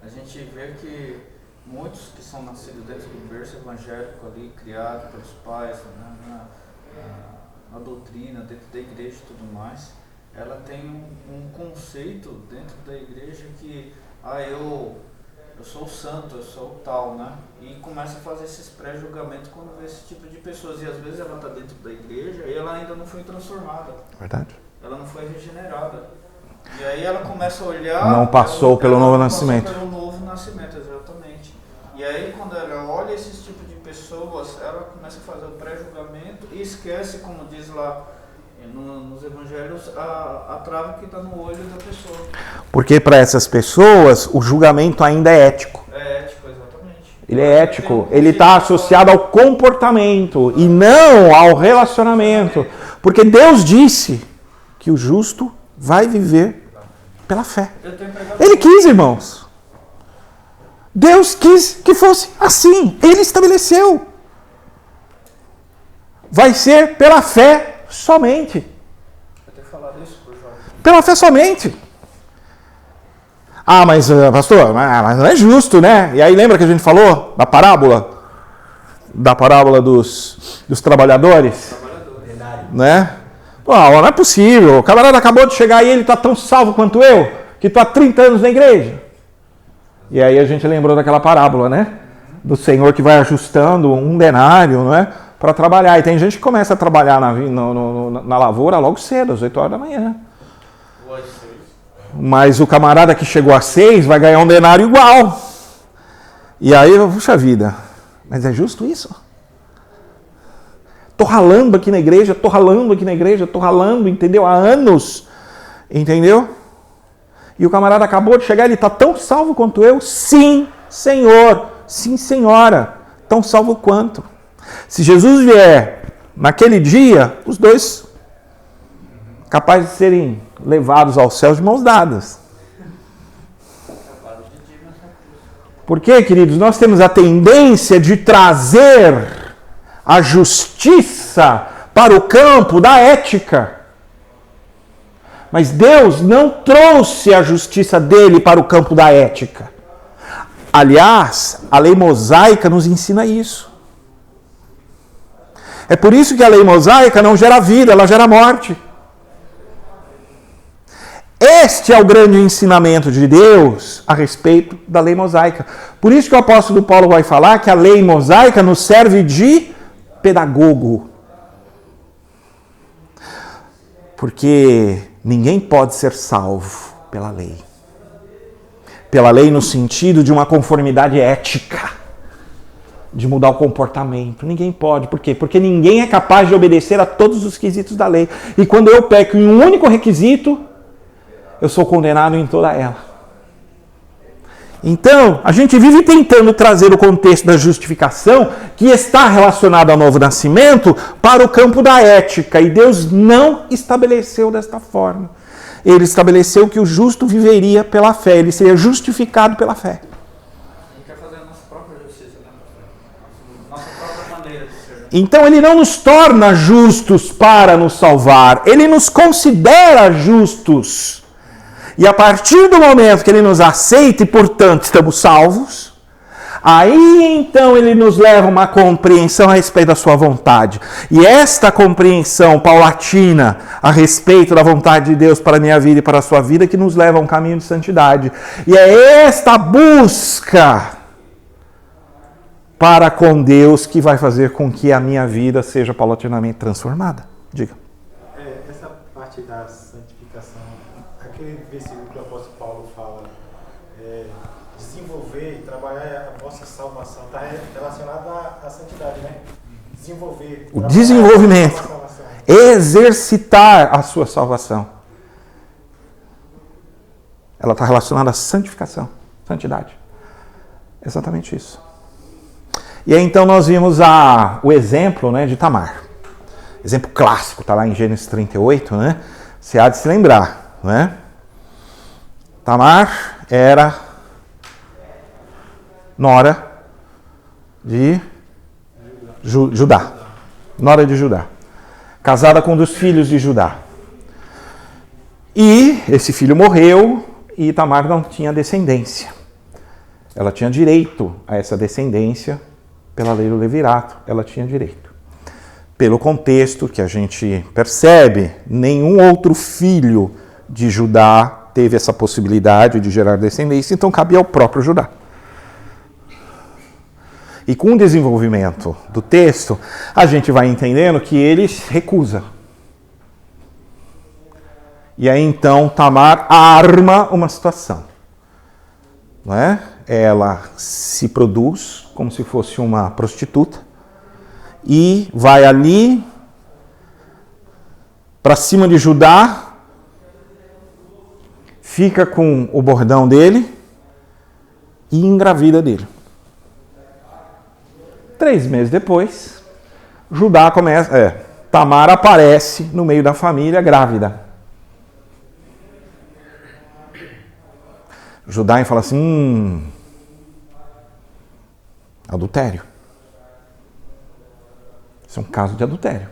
a gente vê que muitos que são nascidos dentro do berço evangélico ali, criados pelos pais, né, na doutrina, dentro da igreja e tudo mais, ela tem um conceito dentro da igreja que eu sou o santo, eu sou o tal, né? E começa a fazer esses pré-julgamentos quando vê esse tipo de pessoas. E às vezes ela está dentro da igreja e ela ainda não foi transformada. Verdade. Ela não foi regenerada. E aí ela começa a olhar... Não passou pelo novo nascimento. Pelo novo nascimento, exatamente. E aí quando ela olha esses tipos de pessoas, ela começa a fazer o pré-julgamento e esquece, como diz lá nos evangelhos, a trava que está no olho da pessoa. Porque para essas pessoas o julgamento ainda é ético. É ético, exatamente. Ele é ético, ele está associado ao comportamento e não ao relacionamento. Porque Deus disse que o justo vai viver pela fé. Ele quis, irmãos. Deus quis que fosse assim. Ele estabeleceu. Vai ser pela fé somente. Eu tenho falado isso pro Jorge. Pela fé somente. Ah, mas pastor, mas não é justo, né? E aí lembra que a gente falou da parábola? Da parábola dos trabalhadores? Né? Pô, não é possível. O camarada acabou de chegar e ele está tão salvo quanto eu, que estou há 30 anos na igreja. E aí a gente lembrou daquela parábola, né? Do Senhor que vai ajustando um denário, não é? Para trabalhar. E tem gente que começa a trabalhar na lavoura logo cedo, às 8 horas da manhã. Mas o camarada que chegou às 6 vai ganhar um denário igual. E aí, puxa vida, mas é justo isso? Tô ralando aqui na igreja, tô ralando, entendeu? Há anos, entendeu? E o camarada acabou de chegar, ele está tão salvo quanto eu? Sim, Senhor, sim, Senhora, tão salvo quanto. Se Jesus vier naquele dia, os dois capazes de serem levados ao céu de mãos dadas. Porque, queridos, nós temos a tendência de trazer a justiça para o campo da ética. Mas Deus não trouxe a justiça dele para o campo da ética. Aliás, a lei mosaica nos ensina isso. É por isso que a lei mosaica não gera vida, ela gera morte. Este é o grande ensinamento de Deus a respeito da lei mosaica. Por isso que o apóstolo Paulo vai falar que a lei mosaica nos serve de pedagogo. Porque ninguém pode ser salvo pela lei. Pela lei no sentido de uma conformidade ética, de mudar o comportamento. Ninguém pode. Por quê? Porque ninguém é capaz de obedecer a todos os requisitos da lei. E quando eu peco em um único requisito, eu sou condenado em toda ela. Então, a gente vive tentando trazer o contexto da justificação, que está relacionado ao novo nascimento, para o campo da ética. E Deus não estabeleceu desta forma. Ele estabeleceu que o justo viveria pela fé. Ele seria justificado pela fé. A gente quer fazer a nossa própria justiça, né? Nossa própria maneira de ser. Então, ele não nos torna justos para nos salvar. Ele nos considera justos. E a partir do momento que ele nos aceita e, portanto, estamos salvos, aí então ele nos leva a uma compreensão a respeito da sua vontade. E esta compreensão paulatina a respeito da vontade de Deus para a minha vida e para a sua vida que nos leva a um caminho de santidade. E é esta busca para com Deus que vai fazer com que a minha vida seja paulatinamente transformada. Diga. Essa parte da santificação, aquele versículo que o apóstolo Paulo fala, desenvolver e trabalhar a vossa salvação, está relacionado à santidade, né? Desenvolver. O desenvolvimento. Exercitar a sua salvação. Ela está relacionada à santificação, santidade. Exatamente isso. E aí então nós vimos o exemplo, né, de Tamar. Exemplo clássico, está lá em Gênesis 38, né? Você há de se lembrar, né? Tamar era nora de Judá. Nora de Judá. Casada com um dos filhos de Judá. E esse filho morreu e Tamar não tinha descendência. Ela tinha direito a essa descendência pela lei do levirato. Ela tinha direito. Pelo contexto que a gente percebe, nenhum outro filho de Judá teve essa possibilidade de gerar descendência, então cabia ao próprio Judá. E com o desenvolvimento do texto, a gente vai entendendo que ele recusa. E aí então Tamar arma uma situação. Não é? Ela se produz como se fosse uma prostituta e vai ali para cima de Judá, fica com o bordão dele e engravida dele. 3 meses depois, Tamar aparece no meio da família grávida. Judá fala assim, adultério. Isso é um caso de adultério.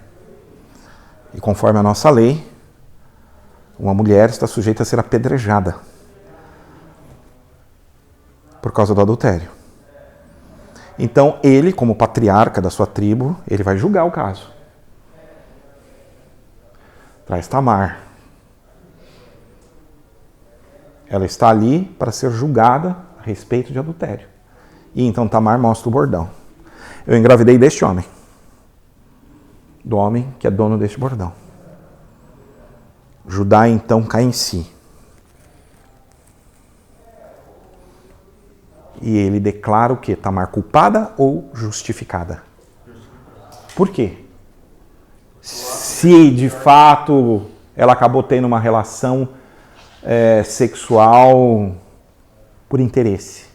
E conforme a nossa lei, uma mulher está sujeita a ser apedrejada por causa do adultério. Então ele, como patriarca da sua tribo, ele vai julgar o caso. Traz Tamar. Ela está ali para ser julgada a respeito de adultério. E então Tamar mostra o bordão. Eu engravidei deste homem. Do homem que é dono deste bordão. Judá então cai em si. E ele declara o quê? Tamar culpada ou justificada? Por quê? Se de fato ela acabou tendo uma relação sexual por interesse.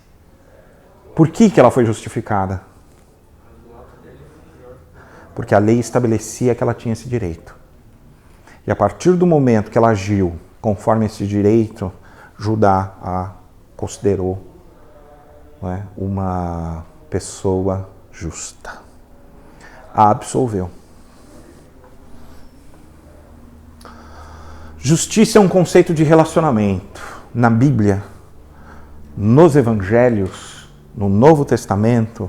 Por que ela foi justificada? Porque a lei estabelecia que ela tinha esse direito. E a partir do momento que ela agiu conforme esse direito, Judá a considerou, não é, uma pessoa justa. A absolveu. Justiça é um conceito de relacionamento. Na Bíblia, nos Evangelhos, no Novo Testamento,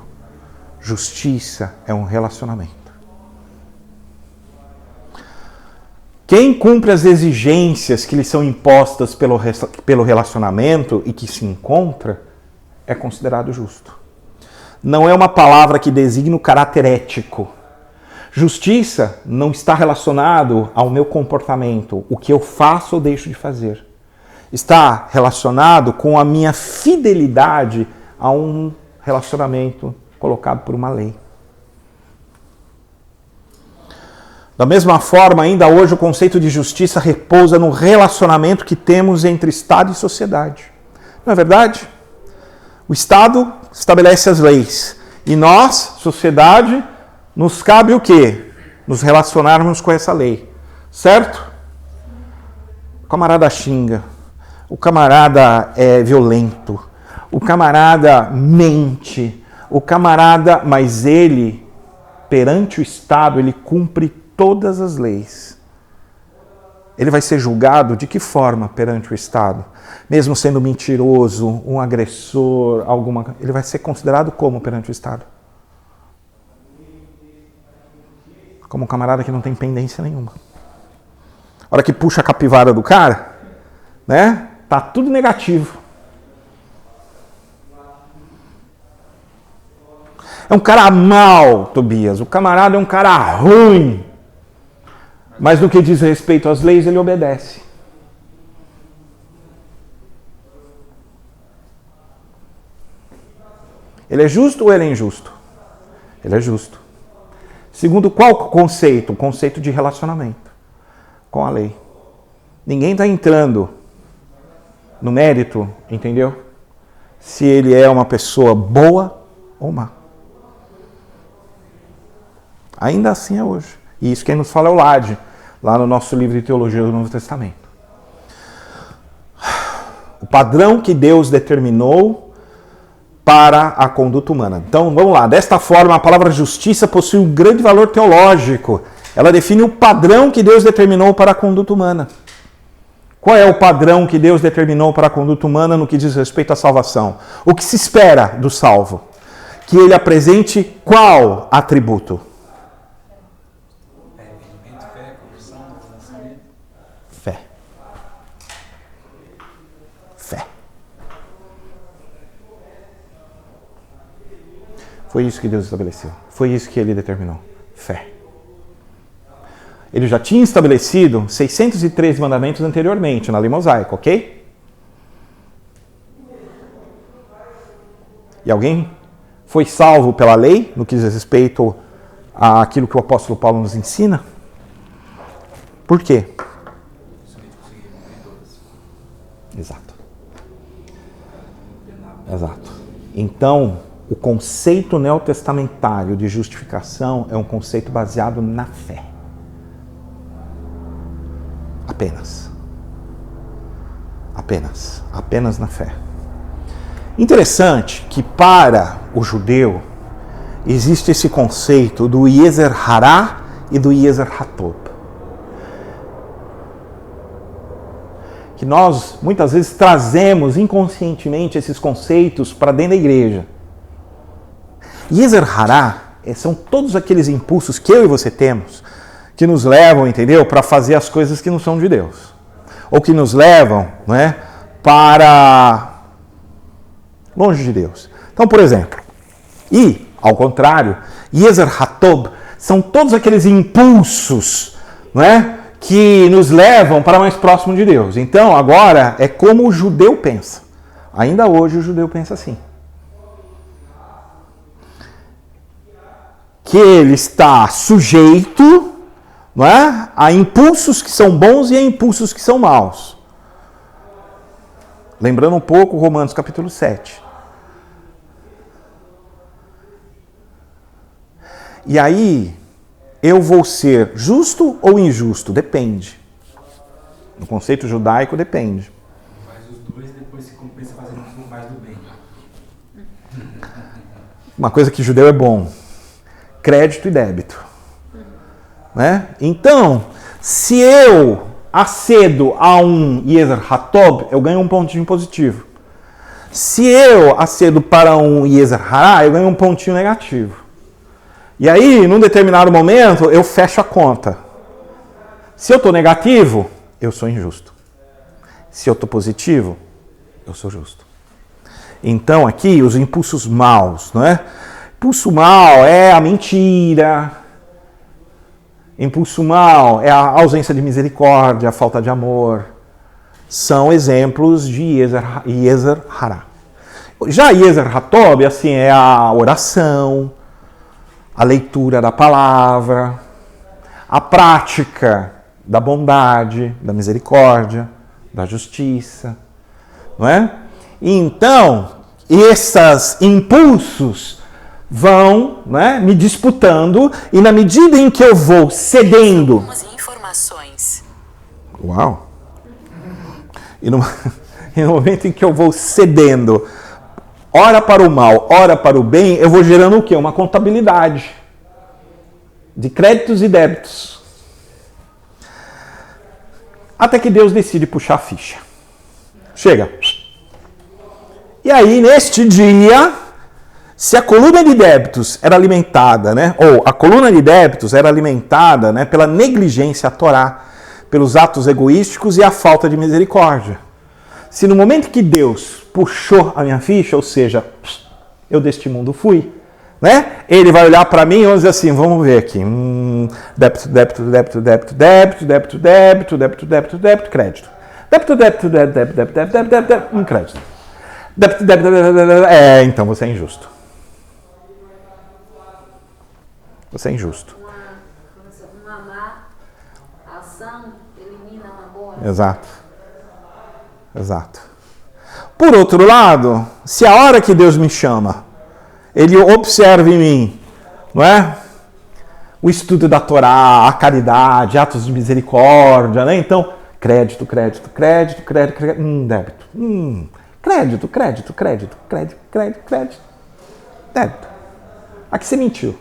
justiça é um relacionamento. Quem cumpre as exigências que lhe são impostas pelo relacionamento e que se encontra, é considerado justo. Não é uma palavra que designa o caráter ético, Justiça não está relacionado ao meu comportamento, o que eu faço ou deixo de fazer. Está relacionado com a minha fidelidade a um relacionamento colocado por uma lei. Da mesma forma, ainda hoje, o conceito de justiça repousa no relacionamento que temos entre Estado e sociedade. Não é verdade? O Estado estabelece as leis. E nós, sociedade, nos cabe o quê? Nos relacionarmos com essa lei. Certo? O camarada xinga. O camarada é violento. O camarada mente. O camarada, mas ele, perante o Estado, ele cumpre todas as leis. Ele vai ser julgado de que forma perante o Estado? Mesmo sendo mentiroso, um agressor, ele vai ser considerado como perante o Estado? Como um camarada que não tem pendência nenhuma. A hora que puxa a capivara do cara, né? Tá tudo negativo. É um cara mau, Tobias. O camarada é um cara ruim. Mas no que diz respeito às leis, ele obedece. Ele é justo ou ele é injusto? Ele é justo. Segundo qual conceito? O conceito de relacionamento com a lei. Ninguém está entrando no mérito, entendeu? Se ele é uma pessoa boa ou má. Ainda assim é hoje. E isso quem nos fala é o Lade, lá no nosso livro de Teologia do Novo Testamento. O padrão que Deus determinou para a conduta humana. Então, vamos lá. Desta forma, a palavra justiça possui um grande valor teológico. Ela define o padrão que Deus determinou para a conduta humana. Qual é o padrão que Deus determinou para a conduta humana no que diz respeito à salvação? O que se espera do salvo? Que ele apresente qual atributo? Fé. Fé. Foi isso que Deus estabeleceu. Foi isso que ele determinou. Fé. Ele já tinha estabelecido 613 mandamentos anteriormente na lei mosaica, ok? E alguém foi salvo pela lei, no que diz respeito àquilo que o apóstolo Paulo nos ensina? Por quê? Exato. Exato. Então, o conceito neotestamentário de justificação é um conceito baseado na fé. Apenas. Apenas. Apenas na fé. Interessante que para o judeu existe esse conceito do Yezer Hará e do Yezer Hatob. Que nós muitas vezes trazemos inconscientemente esses conceitos para dentro da igreja. Yezer Hará são todos aqueles impulsos que eu e você temos que nos levam, entendeu, para fazer as coisas que não são de Deus. Ou que nos levam, não é, para longe de Deus. Então, por exemplo, e, ao contrário, Yezer Hatob são todos aqueles impulsos, não é, que nos levam para mais próximo de Deus. Então, agora, é como o judeu pensa. Ainda hoje o judeu pensa assim. Que ele está sujeito, não é, a impulsos que são bons e a impulsos que são maus. Lembrando um pouco Romanos capítulo 7. E aí, eu vou ser justo ou injusto? Depende. No conceito judaico, depende. Faz os dois, depois se compensa fazendo mais do bem. Uma coisa que judeu é bom. Crédito e débito. Né? Então, se eu acedo a um Yezer Hatob, eu ganho um pontinho positivo. Se eu acedo para um Yezer Hará, eu ganho um pontinho negativo. E aí, num determinado momento, eu fecho a conta. Se eu estou negativo, eu sou injusto. Se eu estou positivo, eu sou justo. Então, aqui, os impulsos maus, não é? Impulso mau é a mentira, Impulso mal é a ausência de misericórdia, a falta de amor. São exemplos de Yezer Hará. Já Yezer Hatob, assim, é a oração, a leitura da palavra, a prática da bondade, da misericórdia, da justiça, não é? Então, esses impulsos vão, né, me disputando, e na medida em que eu vou cedendo... Algumas informações. Uau! E no momento em que eu vou cedendo, ora para o mal, ora para o bem, eu vou gerando o quê? Uma contabilidade de créditos e débitos. Até que Deus decide puxar a ficha. Chega. E aí, neste dia, se a coluna de débitos era alimentada, né, ou a coluna de débitos era alimentada, né, pela negligência à Torá, pelos atos egoísticos e a falta de misericórdia. Se no momento que Deus puxou a minha ficha, ou seja, eu deste mundo fui, né? Ele vai olhar para mim e vai dizer assim, vamos ver aqui, débito, débito, débito, débito, débito, débito, débito, débito, débito, débito, crédito. Débito, débito, débito, débito, débito, débito, débito, débito, crédito. Débito, débito, débito, então você é injusto. Você é injusto. Uma má ação elimina uma boa. Exato. Exato. Por outro lado, se a hora que Deus me chama, Ele observa em mim, não é? O estudo da Torá, a caridade, atos de misericórdia, né? Então, crédito, crédito, crédito, crédito, crédito, débito. Crédito, crédito, crédito, crédito, crédito, crédito, débito. Aqui você mentiu.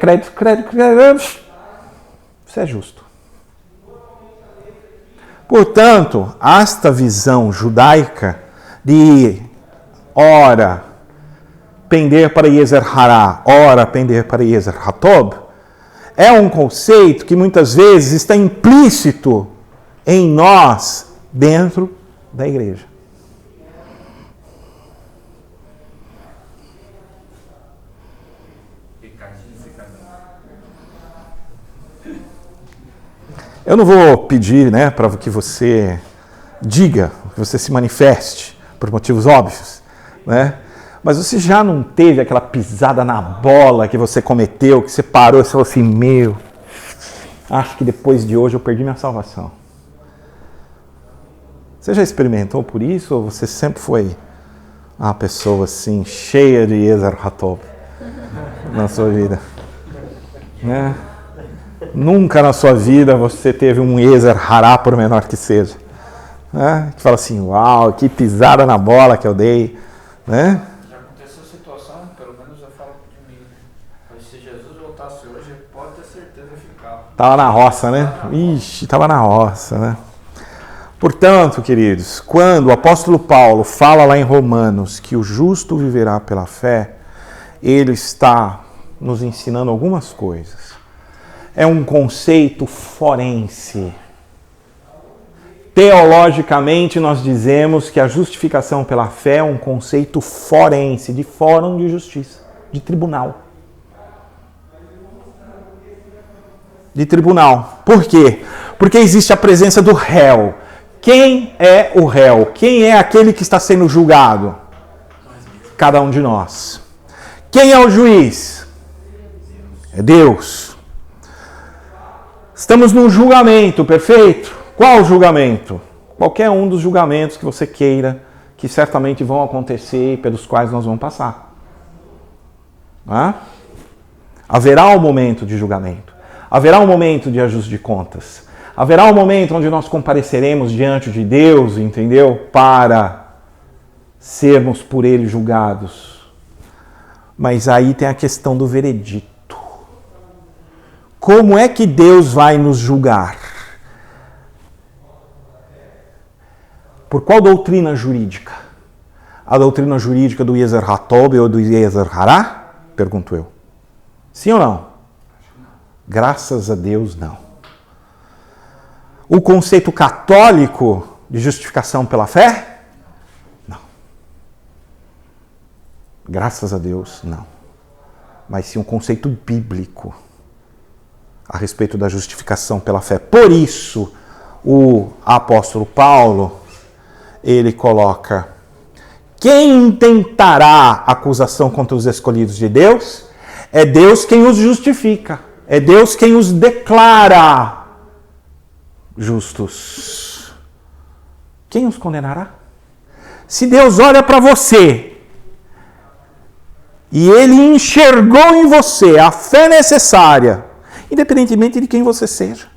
Crédito, crédito, crédito. Isso é justo. Portanto, esta visão judaica de ora pender para Yezer Hará, ora pender para Yezer Hatob, é um conceito que muitas vezes está implícito em nós dentro da igreja. Eu não vou pedir, né, para que você diga, que você se manifeste por motivos óbvios, né? Mas você já não teve aquela pisada na bola que você cometeu, que você parou e falou assim, acho que depois de hoje eu perdi minha salvação. Você já experimentou por isso ou você sempre foi uma pessoa assim, cheia de Yezer Hatob na sua vida? Né? Nunca na sua vida você teve um Yezer Hará, por menor que seja. Né? Que fala assim, uau, que pisada na bola que eu dei. Né? Já aconteceu situação, pelo menos eu falo de mim. Mas se Jesus voltasse hoje, pode ter certeza que ficava. Tava na roça, né? Ixi, tava na roça, né? Portanto, queridos, quando o apóstolo Paulo fala lá em Romanos que o justo viverá pela fé, ele está nos ensinando algumas coisas. É um conceito forense. Teologicamente, nós dizemos que a justificação pela fé é um conceito forense, de fórum de justiça, de tribunal. De tribunal. Por quê? Porque existe a presença do réu. Quem é o réu? Quem é aquele que está sendo julgado? Cada um de nós. Quem é o juiz? É Deus. Estamos num julgamento, perfeito? Qual julgamento? Qualquer um dos julgamentos que você queira, que certamente vão acontecer e pelos quais nós vamos passar. Haverá um momento de julgamento. Haverá um momento de ajuste de contas. Haverá um momento onde nós compareceremos diante de Deus, entendeu? Para sermos por Ele julgados. Mas aí tem a questão do veredito. Como é que Deus vai nos julgar? Por qual doutrina jurídica? A doutrina jurídica do Yezer Hatob ou do Yezer Hará? Pergunto eu. Sim ou não? Graças a Deus, não. O conceito católico de justificação pela fé? Não. Graças a Deus, não. Mas sim um conceito bíblico a respeito da justificação pela fé. Por isso, o apóstolo Paulo, ele coloca: quem intentará acusação contra os escolhidos de Deus? É Deus quem os justifica. É Deus quem os declara justos. Quem os condenará? Se Deus olha para você e Ele enxergou em você a fé necessária, independentemente de quem você seja,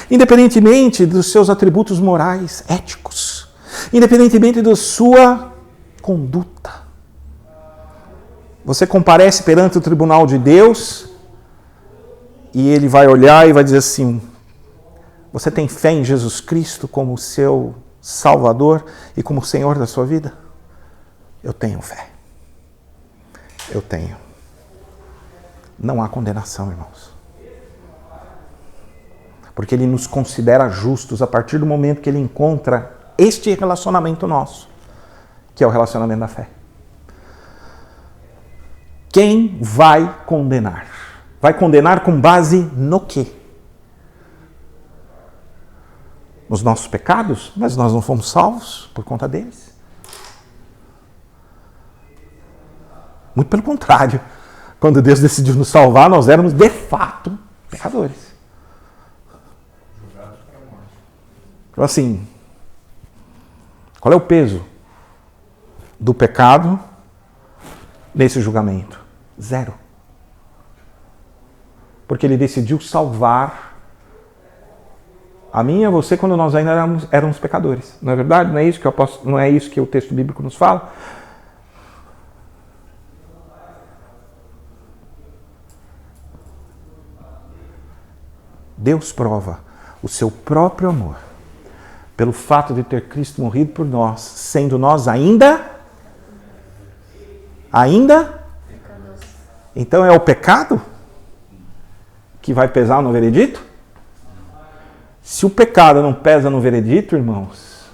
independentemente dos seus atributos morais, éticos, independentemente da sua conduta, você comparece perante o tribunal de Deus e Ele vai olhar e vai dizer assim: você tem fé em Jesus Cristo como seu Salvador e como Senhor da sua vida? Eu tenho fé. Eu tenho. Não há condenação, irmãos. Porque Ele nos considera justos a partir do momento que Ele encontra este relacionamento nosso, que é o relacionamento da fé. Quem vai condenar? Vai condenar com base no quê? Nos nossos pecados? Mas nós não fomos salvos por conta deles. Muito pelo contrário. Quando Deus decidiu nos salvar, nós éramos de fato pecadores. Então assim, qual é o peso do pecado nesse julgamento? 0. Porque Ele decidiu salvar a mim e a você quando nós ainda éramos pecadores. Não é verdade? Não é isso que o texto bíblico nos fala? Deus prova o seu próprio amor pelo fato de ter Cristo morrido por nós, sendo nós ainda? Então é o pecado que vai pesar no veredito? Se o pecado não pesa no veredito, irmãos,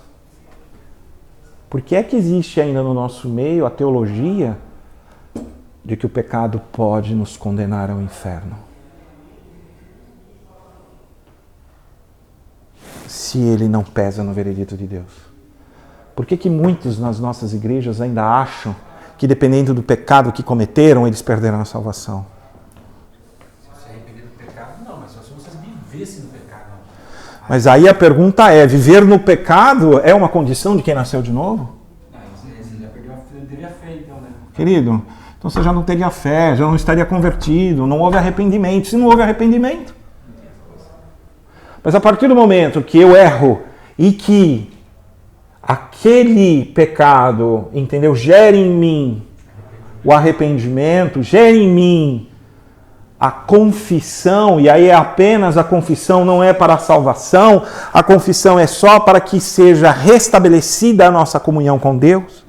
por que é que existe ainda no nosso meio a teologia de que o pecado pode nos condenar ao inferno? Se ele não pesa no veredito de Deus. Por que muitos nas nossas igrejas ainda acham que, dependendo do pecado que cometeram, eles perderam a salvação? Se arrepender do pecado, não, mas só se vocês vivessem no pecado. Mas aí a pergunta é: viver no pecado é uma condição de quem nasceu de novo? Você já perderia a fé, então, né? Querido, então você já não teria fé, já não estaria convertido, não houve arrependimento. Se não houve arrependimento, mas a partir do momento que eu erro e que aquele pecado, entendeu, gera em mim o arrependimento, gera em mim a confissão, e aí é apenas a confissão, não é para a salvação, a confissão é só para que seja restabelecida a nossa comunhão com Deus,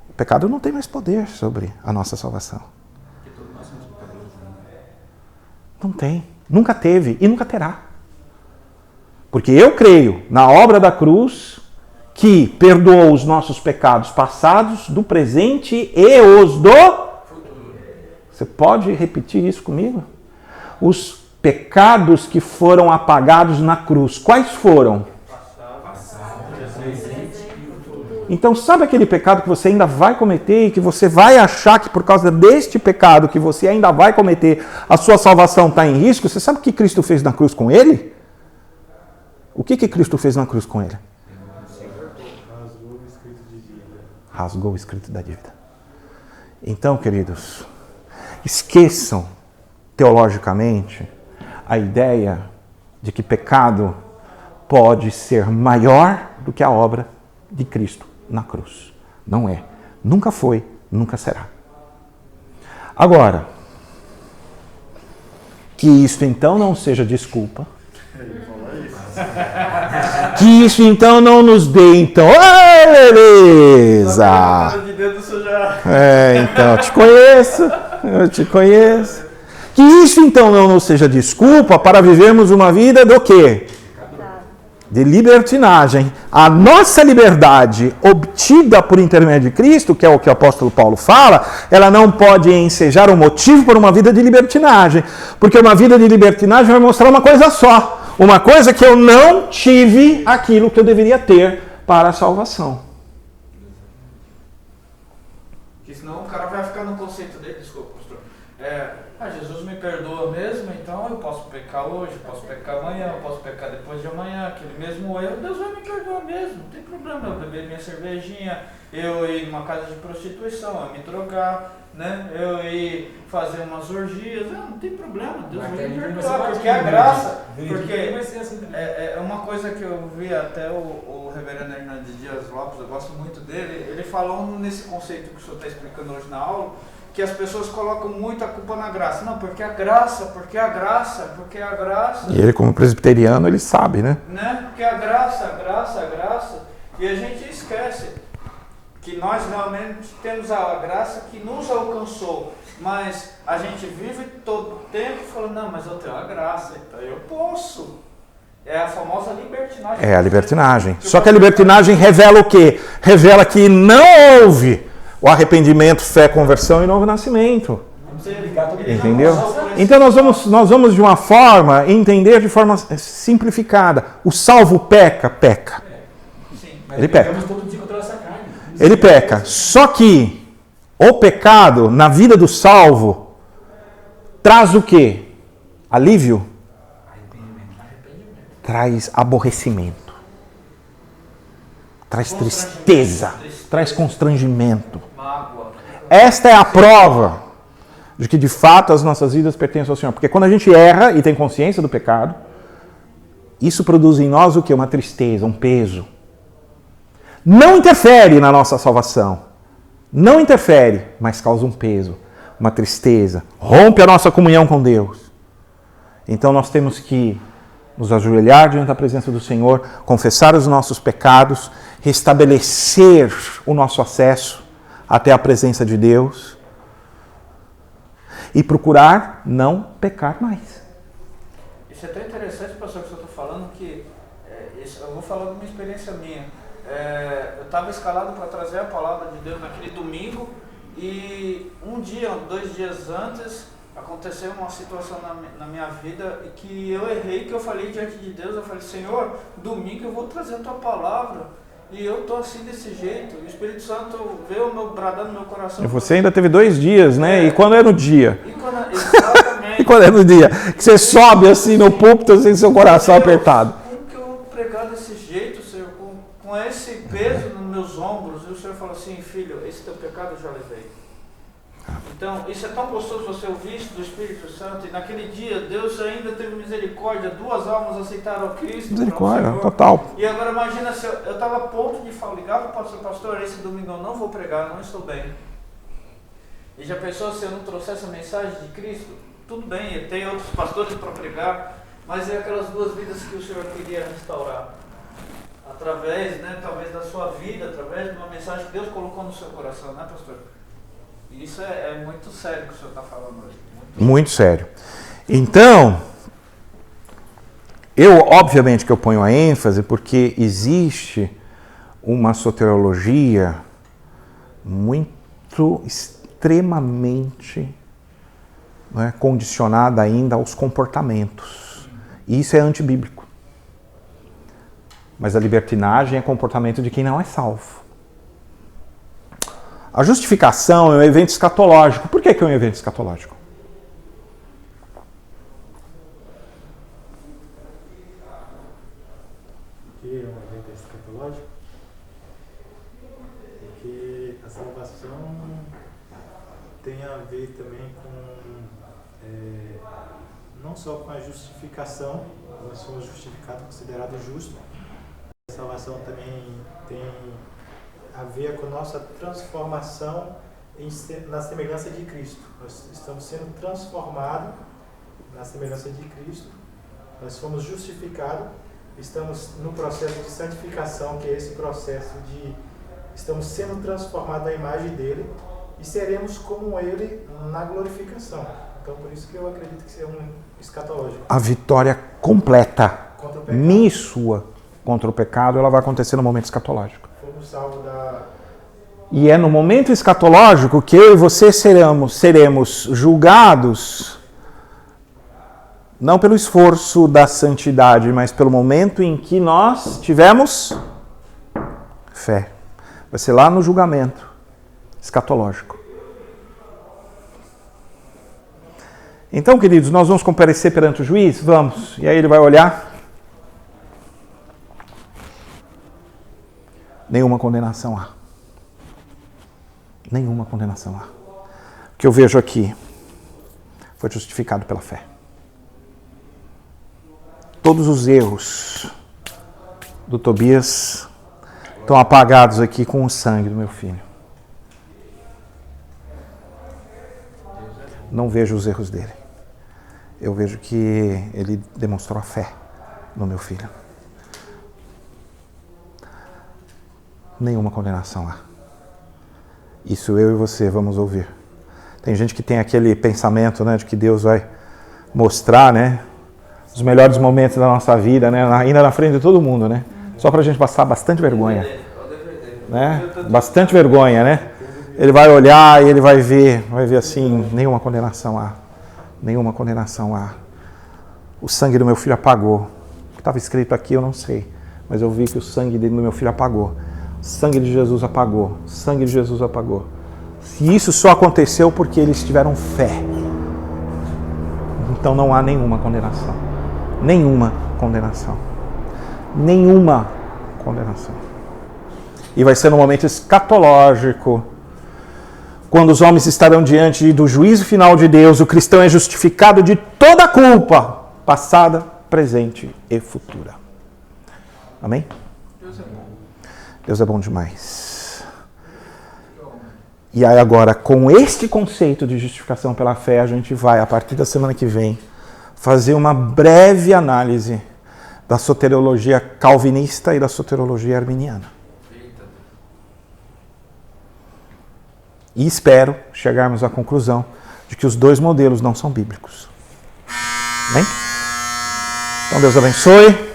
o pecado não tem mais poder sobre a nossa salvação. Não tem. Nunca teve e nunca terá. Porque eu creio na obra da cruz que perdoou os nossos pecados passados, do presente e os do futuro. Você pode repetir isso comigo? Os pecados que foram apagados na cruz, quais foram? Então, sabe aquele pecado que você ainda vai cometer e que você vai achar que por causa deste pecado que você ainda vai cometer, a sua salvação está em risco? Você sabe o que Cristo fez na cruz com ele? O que Cristo fez na cruz com ele? Rasgou o escrito da dívida. Então, queridos, esqueçam teologicamente a ideia de que pecado pode ser maior do que a obra de Cristo na cruz. Não é. Nunca foi, nunca será. Agora, que isso então não seja desculpa. Que isso então não nos dê, então, beleza. Então, eu te conheço. Que isso então não nos seja desculpa para vivermos uma vida do quê? de libertinagem, a nossa liberdade obtida por intermédio de Cristo, que é o que o apóstolo Paulo fala, ela não pode ensejar um motivo para uma vida de libertinagem, porque uma vida de libertinagem vai mostrar uma coisa só, uma coisa que eu não tive aquilo que eu deveria ter para a salvação. Porque senão o cara vai ficar no conceito dele, desculpa, pastor. Jesus me perdoa mesmo, então eu posso pecar hoje, posso pecar amanhã, eu posso pecar depois de amanhã, aquele mesmo erro, Deus vai me perdoar mesmo, não tem problema eu beber minha cervejinha, eu ir numa casa de prostituição, eu me drogar, né? Eu ir fazer umas orgias, não tem problema, Deus vai me perdoar, porque a graça, porque é uma coisa que eu vi até o reverendo Hernandes Dias Lopes, eu gosto muito dele, ele falou nesse conceito que o senhor está explicando hoje na aula, que as pessoas colocam muito a culpa na graça. Não, porque a graça, porque a graça, porque a graça. E ele, como presbiteriano, ele sabe, né? Porque a graça, a graça, a graça. E a gente esquece que nós realmente temos a graça que nos alcançou. Mas a gente vive todo o tempo falando, não, mas eu tenho a graça, então eu posso. É a famosa libertinagem. É a libertinagem. Só que a libertinagem revela o quê? Revela que não houve o arrependimento, fé, conversão e novo nascimento. Entendeu? Então nós vamos de uma forma entender de forma simplificada. O salvo peca. Ele peca. Ele peca. Só que o pecado na vida do salvo traz o quê? Alívio? Traz aborrecimento. Traz tristeza. Traz constrangimento. Esta é a prova de que de fato as nossas vidas pertencem ao Senhor. Porque quando a gente erra e tem consciência do pecado, isso produz em nós o quê? Uma tristeza, um peso. Não interfere na nossa salvação. Não interfere, mas causa um peso, uma tristeza. Rompe a nossa comunhão com Deus. Então nós temos que nos ajoelhar diante da presença do Senhor, confessar os nossos pecados, restabelecer o nosso acesso até a presença de Deus e procurar não pecar mais. Isso é tão interessante, pastor, que o senhor está falando, que eu vou falar de uma experiência minha. Eu estava escalado para trazer a palavra de Deus naquele domingo e 2 dias antes aconteceu uma situação na minha vida que eu errei, que eu falei diante de Deus, eu falei, Senhor, domingo eu vou trazer a tua palavra. E eu estou assim desse jeito. O Espírito Santo veio bradando no meu coração. E você ainda teve 2 dias, né? E quando é no dia? Exatamente. E quando é no dia? Que você sobe assim no púlpito, assim, seu coração apertado. Como que eu vou pregar desse jeito, Senhor? Com esse peso nos meus ombros. E o Senhor fala assim, filho, esse teu pecado eu já levei. Então, isso é tão gostoso você ouvir isso do Espírito Santo. E naquele dia, Deus ainda teve misericórdia. 2 almas aceitaram a Cristo. Misericórdia, total. E agora imagina se eu estava a ponto de ligar para o pastor, esse domingo eu não vou pregar, não estou bem. E já pensou se eu não trouxesse a mensagem de Cristo? Tudo bem, tem outros pastores para pregar, mas é aquelas 2 vidas que o Senhor queria restaurar. Através, né, talvez da sua vida, através de uma mensagem que Deus colocou no seu coração, né, pastor? E isso é muito sério que o senhor está falando hoje. Muito sério. Então, obviamente que eu ponho a ênfase porque existe uma soteriologia muito extremamente condicionada ainda aos comportamentos. E isso é antibíblico. Mas a libertinagem é comportamento de quem não é salvo. A justificação é um evento escatológico. Por que é um evento escatológico? Por que é um evento escatológico? Porque a salvação tem a ver também com, não só com a justificação, nós somos justificados, considerados justos. A salvação também tem a ver com a nossa transformação na semelhança de Cristo. Nós estamos sendo transformados na semelhança de Cristo. Nós fomos justificados, estamos no processo de santificação, que é esse processo de estamos sendo transformados à imagem dele e seremos como ele na glorificação. Então, por isso que eu acredito que isso é um escatológico. A vitória completa, contra o pecado. minha e sua, contra o pecado, ela vai acontecer no momento escatológico. Fomos salvos da... E é no momento escatológico que eu e você seremos julgados, não pelo esforço da santidade, mas pelo momento em que nós tivemos fé. Vai ser lá no julgamento escatológico. Então, queridos, nós vamos comparecer perante o juiz? Vamos. E aí ele vai olhar. Nenhuma condenação há. Nenhuma condenação há. O que eu vejo aqui foi justificado pela fé. Todos os erros do Tobias estão apagados aqui com o sangue do meu filho. Não vejo os erros dele. Eu vejo que ele demonstrou a fé no meu filho. Nenhuma condenação há. Isso eu e você vamos ouvir. Tem gente que tem aquele pensamento, né, de que Deus vai mostrar, né, os melhores momentos da nossa vida, né, ainda na frente de todo mundo, né, só pra gente passar bastante vergonha, né, bastante vergonha, né. Ele vai olhar e ele vai ver assim, nenhuma condenação há, nenhuma condenação há. O sangue do meu filho apagou. O que estava escrito aqui eu não sei, mas eu vi que o sangue do meu filho apagou. O sangue de Jesus apagou. O sangue de Jesus apagou. E isso só aconteceu porque eles tiveram fé. Então não há nenhuma condenação. Nenhuma condenação. Nenhuma condenação. E vai ser no momento escatológico, quando os homens estarão diante do juízo final de Deus, o cristão é justificado de toda a culpa, passada, presente e futura. Amém? Deus é bom demais. E aí agora, com este conceito de justificação pela fé, a gente vai, a partir da semana que vem, fazer uma breve análise da soteriologia calvinista e da soteriologia arminiana. E espero chegarmos à conclusão de que os dois modelos não são bíblicos. Amém? Então Deus abençoe.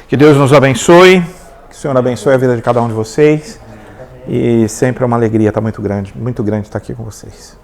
Que Deus nos abençoe. Que o Senhor abençoe a vida de cada um de vocês. E sempre é uma alegria estar muito grande estar aqui com vocês.